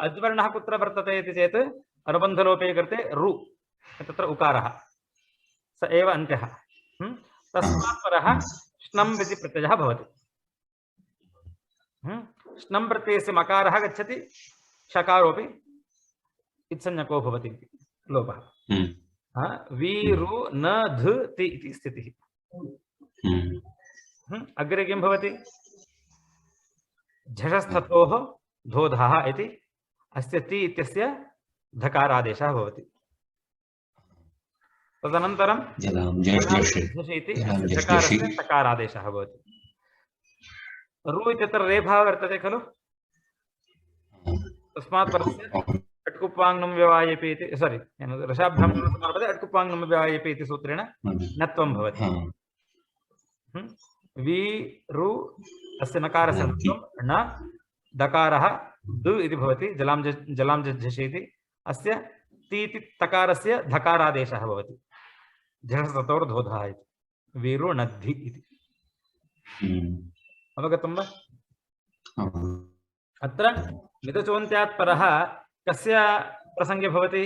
अज्वर्णः कुत्र वर्तते इति चेत् अनुबन्धलोपे कृते रु, तत्र उकारः स एव अन्त्यः। तस्मात् परः श्नम् इति प्रत्ययः भवति। श्नम् प्रत्ययस्य मकारः गच्छति, शकारोपि इत्संज्ञको भवति इति लोपः। वि रु न ध ति इति स्थितिः। अग्रे किं भवति? झषस्थतोः धोधः इति अस्य ति इत्यस्य धकारादेशः भवति। तदनन्तरं झषि तकारादेशः भवति। रु इत्यत्र रेफः वर्तते खलु, तस्मात् परस्य अट्कुप्वाङ्नं व्यवायेपि इति रसाभ्यां समापदे अट्कुप्वाङ्नं व्यवायेपि इति सूत्रेण नत्वं भवति। वि रु अस्य नकारस्य नत्वं न, दकारः दु इति भवति, जलां झषि इति, अस्य ति इति तकारस्य धकारादेशः भवति। झषस्ततोर्धोधः इति विरुणद्धि इति। अवगतं वा? अत्र मिदचोन्त्यात् परः कस्य प्रसङ्गे भवति?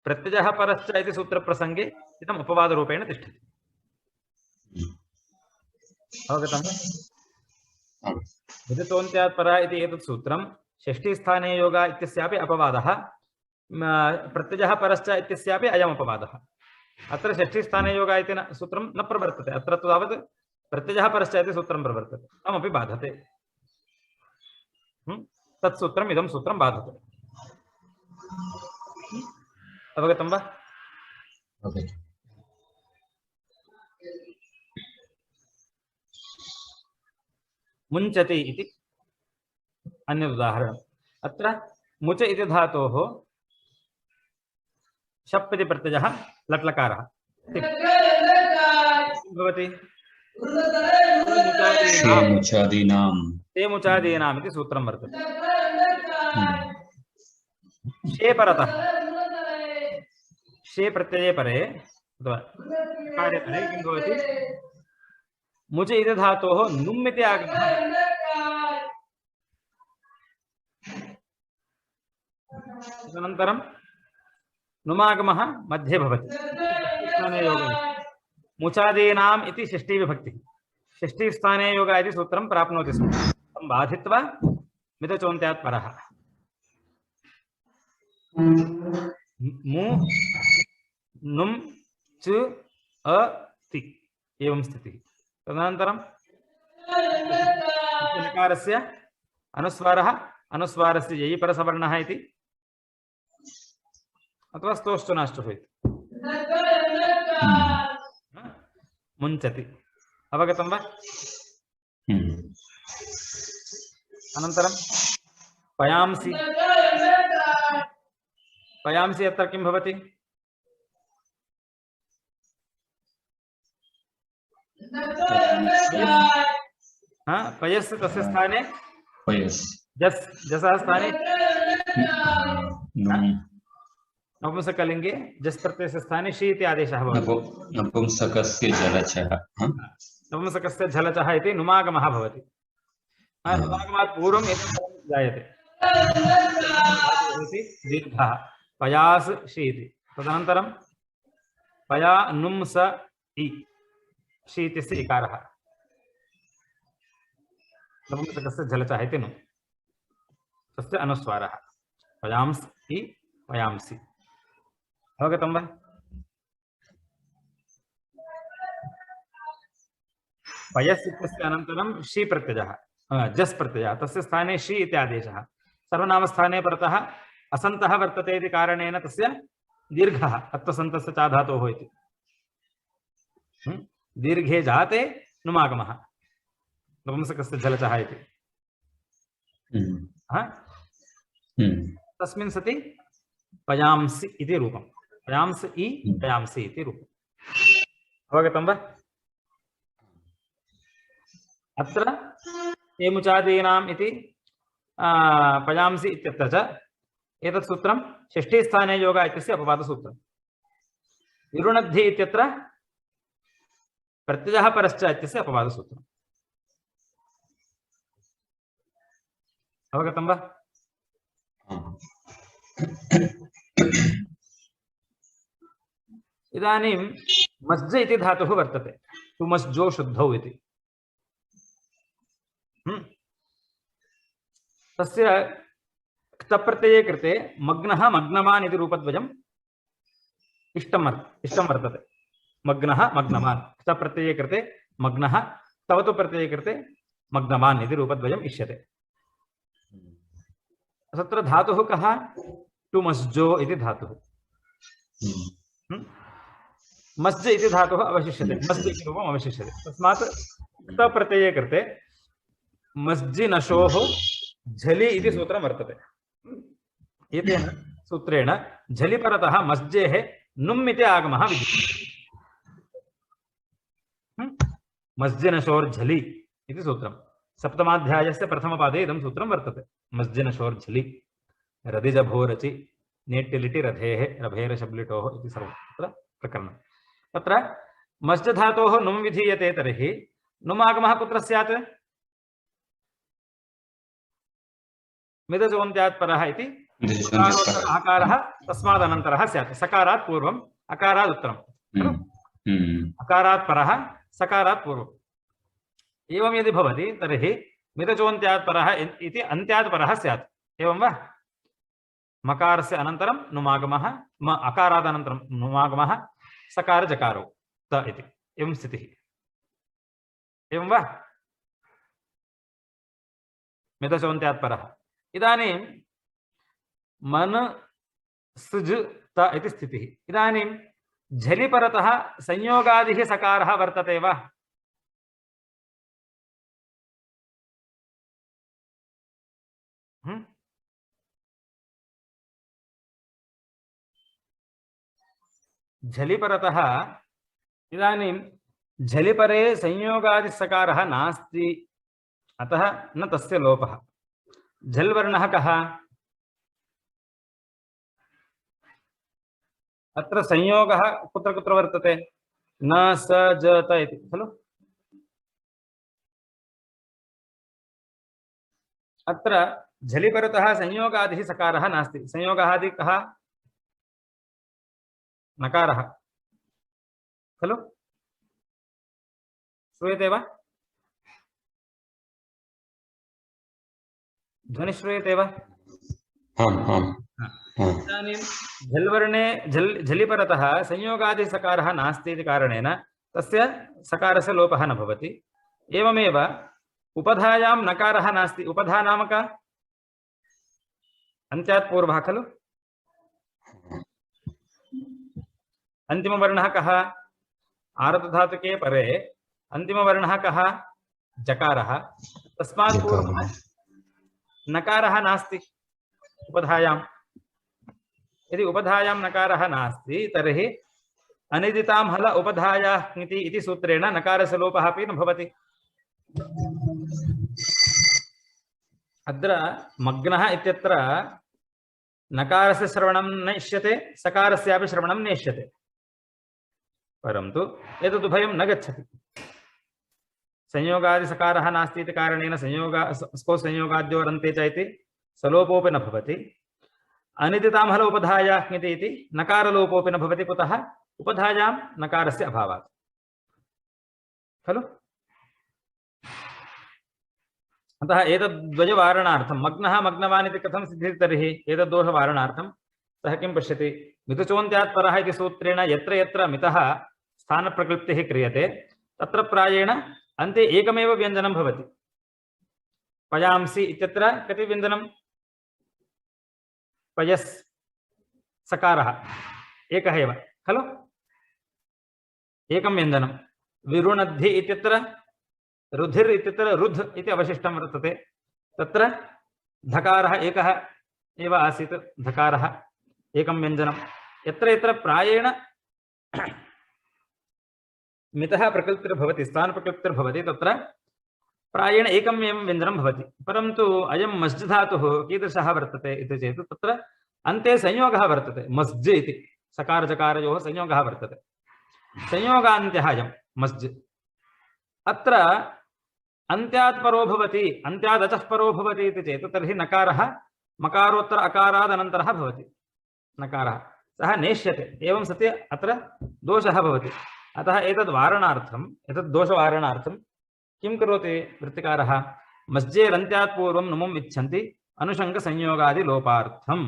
प्रत्ययः परश्च इति सूत्रप्रसङ्गे इदम् अपवादरूपेण तिष्ठति। अवगतं वा? मिदचोन्त्यात् परः इति एतत् सूत्रं षष्ठीस्थाने योग इत्यस्यापि अपवादः, प्रत्ययः परश्च इत्यस्यापि अयम् अपवादः। अत्र षष्ठीस्थाने योग इति सूत्रं न प्रवर्तते, अत्र तु तावत् प्रत्ययः परश्च इति सूत्रं प्रवर्तते, तमपि बाधते। तत् सूत्रम् इदं सूत्रं बाधते। अवगतं वा? मुञ्चति इति अन्यदुदाहरणम्। अत्र मुच इति धातोः शप् इति प्रत्ययः लट्लकारः भवति। मुचादीनाम् इति सूत्रं वर्तते। शे परतः, शे प्रत्यये परे अथवा कार्ये परे किं भवति? मुच इति धातोः नुम् इति आगमः। तदनन्तरं नुमागमः मध्ये भवति। मुचादीनाम् इति षष्ठी विभक्तिः, षष्ठी स्थाने योग इति सूत्रं प्राप्नोति स्म। तं बाधित्वा मिदचोन्त्यात् परः मु नुम् च अ ति एवं स्थितिः। तदनन्तरं नकारस्य अनुस्वारः अनुस्वारस्य ययि परसवर्णः इति अथवा स्तोश्च नाश्चुः इति मुञ्चति अवगतं वा अनन्तरं पयांसि पयांसि अत्र किं भवति पयस् तस्य स्थाने पयस् जस् जसः स्थाने नपुंसकलिङ्गे जस् प्रत्ययस्य स्थाने शी इति आदेशः भवति नपुंसकस्य जलचः नपुंसकस्य झलचः इति नुमागमः भवति नुमागमात् पूर्वम् एतत् जायते दीर्घः पयास् शी इति तदनन्तरं पया नुंस इ शी इत्यस्य इकारः नपुंसकस्य झलचः इति नु तस्य अनुस्वारः पयांस् इ पयांसि अवगतं वा पयस् इत्यस्य अनन्तरं शी प्रत्ययः जस् प्रत्ययः तस्य स्थाने शी इति आदेशः सर्वनामस्थाने परतः असन्तः वर्तते इति कारणेन तस्य दीर्घः अत्वसन्तस्य चा धातोः इति दीर्घे जाते नुमागमः नपुंसकस्य झलचः इति तस्मिन् सति पयांसि इति रूपं पयांस इ पयांसि इति रूपम् अवगतं वा अत्र एमुचादीनाम् इति पयांसि इत्यत्र च एतत् सूत्रं षष्ठीस्थाने योग इत्यस्य अपवादसूत्रं विरुणद्धि इत्यत्र प्रत्ययः परश्च इत्यस्य अपवादसूत्रम् अवगतं वा इदानीं मस्ज इति धातुः वर्तते तु मस्जो शुद्धौ इति तस्य क्तप्रत्यये कृते मग्नः मग्नवान् इति रूपद्वयम् इष्टं वर्तते मग्नः मग्नवान् क्तप्रत्यये कृते मग्नः तवतु प्रत्यये कृते मग्नवान् इति रूपद्वयम् इष्यते तत्र धातुः कः टु मस्जो इति धातुः मस्ज इति धातुः अवशिष्यते मस्ज इति रूपम् अवशिष्यते तस्मात् क्तप्रत्यये कृते मस्जिनशोः झलि इति सूत्रं वर्तते एतेन सूत्रेण झलि परतः मस्जेः नुम् इति आगमः विद्यते मस्जिनशोर्झलि इति सूत्रं सप्तमाध्यायस्य प्रथमपादे इदं सूत्रं वर्तते मस्जिनशोर्झलि रदिजभोरचि नेट्टिलिटि रथेः रभेरशब्लिटोः इति सर्वं तत्र प्रकरणं तत्र मस्ज धातोः नुम् विधीयते तर्हि नुमागमः कुत्र स्यात् मिदजोन्त्यात् परः इति आकारः तस्मात् अनन्तरः स्यात् सकारात् पूर्वम् अकारात् उत्तरं अकारात् परः सकारात् पूर्वम् एवं यदि भवति तर्हि मिदजोन्त्यात् परः इति अन्त्यात् परः स्यात् एवं वा मकारस्य अनन्तरं नुमागमः अकारात् अनन्तरं नुमागमः सकार जकारो त इति एवं स्थितिः एवं वा मिदजोन्त्यात् परः इदानीं मन सृज त इति स्थितिः इदानीं झलि परतः संयोगादिः सकारः वर्तते वा झलि परतः इदानीं झलि परे संयोगादिसकारः नास्ति अतः न तस्य लोपः झल् वर्णः कः अत्र संयोगः कुत्र कुत्र वर्तते न स ज त इति खलु अत्र झलि परतः संयोगादिः सकारः नास्ति संयोगादि कः नकारः खलु श्रूयते वा ध्वनि श्रूयते वा इदानीं झल्वर्णे झलि परतः संयोगादि सकारः नास्ति इति कारणेन तस्य सकारस्य लोपः न भवति एवमेव उपधायां नकारः नास्ति। उपधा नाम का? अन्त्यात् पूर्वः खलु। अन्तिमवर्णः कः? आर्धधातुके परे अन्तिमवर्णः कः? जकारः। तस्मात् पूर्वः नकारः नास्ति उपधायां। यदि उपधायां नकारः नास्ति तर्हि अनिदितां हल उपधायाः इति इति सूत्रेण नकारस्य लोपः अपि न भवति। अत्र मग्नः इत्यत्र नकारस्य श्रवणं न इष्यते, सकारस्यापि श्रवणं न इष्यते, परन्तु एतदुभयं न गच्छति। संयोगादिसकारः नास्ति इति कारणेन संयोगाद्योरन्ते च इति सलोपोपि न भवति। अनिदितां हल उपधायाः इति नकारलोपोपि न भवति। कुतः? उपधायां नकारस्य अभावात् खलु। अतः एतद्द्वयवारणार्थं मग्नः मग्नवान् इति कथं सिद्ध्यति तर्हि एतद्दोषवारणार्थं सः किं पश्यति? मितुचोन्त्यात् परः इति सूत्रेण यत्र यत्र मितः स्थानप्रक्लिप्तिः क्रियते तत्र प्रायेण अन्ते एकमेव व्यञ्जनं भवति। पयांसि इत्यत्र कति व्यञ्जनं? पयस् सकारः एकः एव खलु, एकं व्यञ्जनं। विरुणद्धि इत्यत्र रुधिर् इत्यत्र रुध् इति अवशिष्टं वर्तते, तत्र धकारः एकः एव आसीत्, धकारः एकं व्यञ्जनं। यत्र यत्र प्रायेण मितः प्रकृतिर्भवति, स्थानप्रकृतिर्भवति तत्र प्रायेण एकम् एव व्यञ्जनं भवति। परन्तु अयं मस्ज् धातुः कीदृशः वर्तते इति चेत् तत्र अन्ते संयोगः वर्तते। मस्ज् इति सकारजकारयोः संयोगः वर्तते, संयोगान्त्यः अयं मस्ज्। अत्र अन्त्यात् परो भवति, अन्त्यादचः परो भवति इति चेत् तर्हि नकारः मकारोत्तर अकारादनन्तरः भवति नकारः, सः नेष्यते। एवं सति अत्र दोषः भवति। अतः एतद्वारणार्थम्, एतद्दोषवारणार्थं किं करोति वृत्तिकारः? मस्जेरन्त्यात् पूर्वं नुमम् इच्छन्ति अनुषङ्गसंयोगादिलोपार्थम्।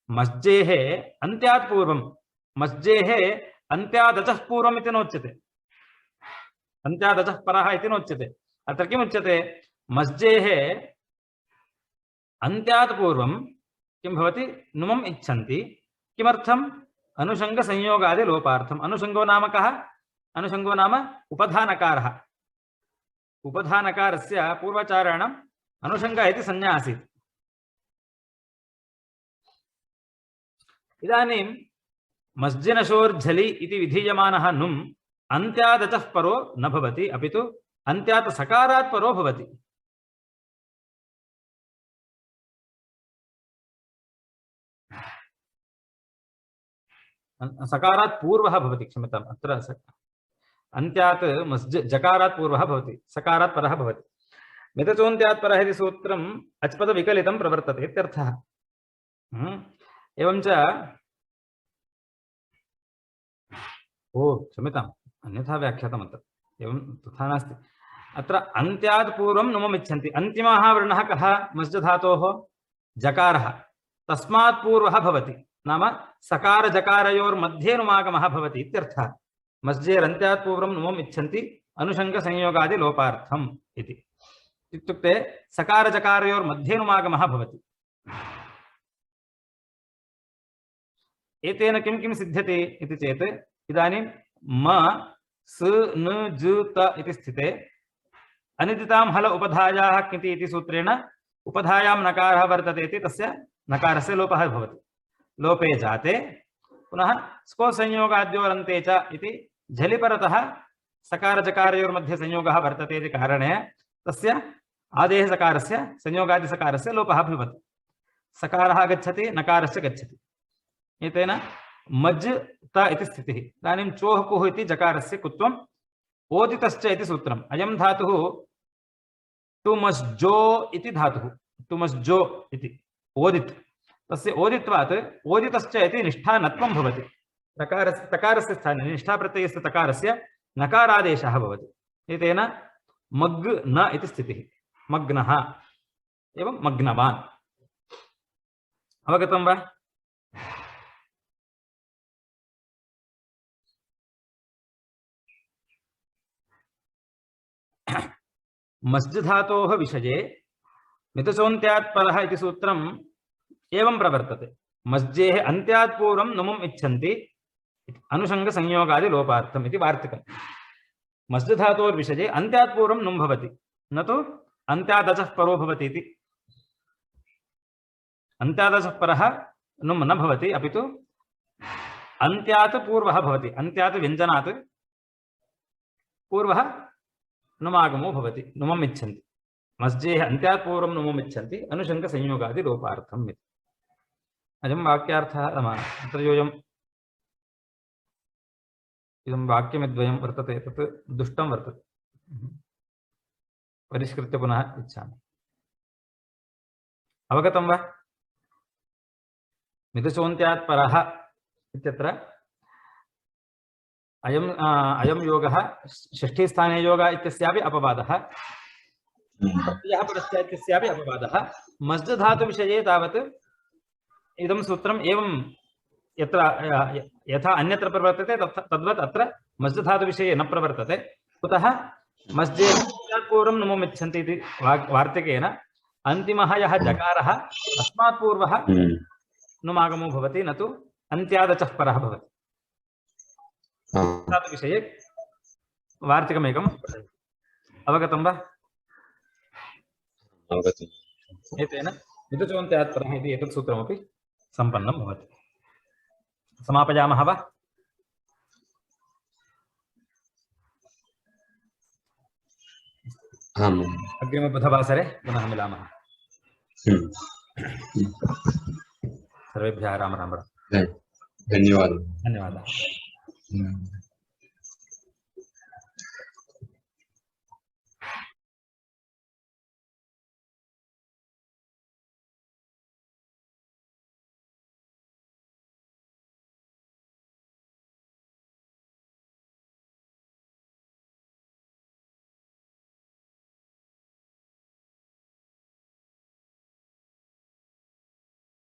मस्जेः अन्त्यात् पूर्वं, मस्जेः अन्त्यादचः पूर्वम् इति नोच्यते, अन्त्यादचः परः इति नोच्यते। अत्र किमुच्यते? मस्जेः अन्त्यात् पूर्वं किं भवति? नुमम् इच्छन्ति। किमर्थम्? अनुषङ्गसंयोगादिलोपार्थम्। अनुषङ्गो नाम कः? अनुषङ्गो नाम उपधानकारः। उपधानकारस्य पूर्वाचाराणाम् अनुषङ्गः इति संज्ञा आसीत्। इदानीं मस्जिनशोर्झलि इति विधीयमानः नुम् अन्त्यादचः परो न भवति, अपि तु अन्त्यात् सकारात् परो भवति। सकारात् पूर्वः भवति, क्षम्यताम्, अत्र अन्त्यात् मस्ज् जकारात् पूर्वः भवति, सकारात् परः भवति। मितचोन्त्यात् परः इति सूत्रम् अच्पदविकलितं प्रवर्तते इत्यर्थः। एवञ्च क्षम्यताम्, अन्यथा व्याख्यातम् अत्र, एवं तथा नास्ति। अत्र अन्त्यात् पूर्वं नुमम् इच्छन्ति। अन्तिमः वर्णः कः? मस्ज् धातोः जकारः, तस्मात् पूर्वः भवति, नाम सकार जकारयोर्मध्ये नुमागमः भवति इत्यर्थः। मस्जेरन्त्यात् पूर्वं नुमम् इच्छन्ति अनुषङ्गसंयोगादिलोपार्थम् इति। इत्युक्ते सकार जकारयोर्मध्ये नुमागमः भवति। एतेन किं किं सिद्ध्यति इति चेत् इदानीं म स न ज त इति स्थिते अनिदितां हल उपधायाः किति इति सूत्रेण उपधायां नकारः वर्तते इति तस्य नकारस्य लोपः भवति। लोपे जाते पुनः स्को संयोगाद्योरन्ते च इति झलिपरतः सकारजकारयोर्मध्ये संयोगः वर्तते इति कारणेन तस्य आदेः सकारस्य संयोगादिसकारस्य लोपः भवति। सकारः गच्छति, नकारस्य गच्छति। एतेन मज् त इति स्थितिः। इदानीं चोः कुः इति जकारस्य कुत्वम् ओदितश्च इति सूत्रम्। अयं धातुः टुमस्जो इति धातुः, टुमस्जो इति ओदित्, तस्य ओदित्वात् ओदितश्च इति निष्ठानत्वं भवति। तकारस्य स्थाने निष्ठाप्रत्ययस्य तकारस्य नकारादेशः भवति। एतेन मग् न इति स्थितिः, मग्नः एवं मग्नवान्। अवगतं वा? मस्ज् धातोः विषये मितसोऽन्त्यात् परः इति सूत्रम् एवं प्रवर्तते। मस्जेः अन्त्यात् पूर्वं नुमुम् इच्छन्ति अनुषङ्गसंयोगादि लोपार्थम् इति वार्तिकम्। मस्ज् धातोर्विषये अन्त्यात् पूर्वं नुम् भवति, न तु अन्त्यादचः परो भवति इति। अन्त्यादचः परः नुम् न भवति, अपि तु अन्त्यात् पूर्वः भवति। अन्त्यात् व्यञ्जनात् पूर्वः नुमागमो भवति, नुमम् इच्छन्ति। मस्जेः अन्त्यात् पूर्वं नुमम् इच्छन्ति अनुषङ्गसंयोगादि लोपार्थम् इति। अयं वाक्यार्थः अत्र योऽयम् इदं वाक्यमिद्वयं वर्तते, तत् दुष्टं वर्तते। परिष्कृत्य पुनः इच्छामि। अवगतं वा? मितसोऽन्त्यात् परः इत्यत्र अयं योगः षष्ठी स्थाने योगः इत्यस्यापि अपवादः, परस्य इत्यस्यापि अपवादः। मस्ज् धातुविषये तावत् इदं सूत्रम् एवं यत्र यथा अन्यत्र प्रवर्तते तद्वत् अत्र मस्ज् धातुविषये न प्रवर्तते। कुतः? मस्जेः पूर्वं नुमुम् इच्छन्ति इति वार्तिकेन अन्तिमः यः जकारः अस्मात् पूर्वः नुमागमो भवति, न तु अन्त्यादचः परः भवति। धातुविषये वार्तिकमेकम् अवगतं वा? एतेन मितसोऽन्त्यात् परः इति एतत् सूत्रमपि सम्पन्नं भवति। समापयामः वा? अग्रिमबुधवासरे पुनः मिलामः। सर्वेभ्यः राम राम। धन्यवादः। धन्यवादः।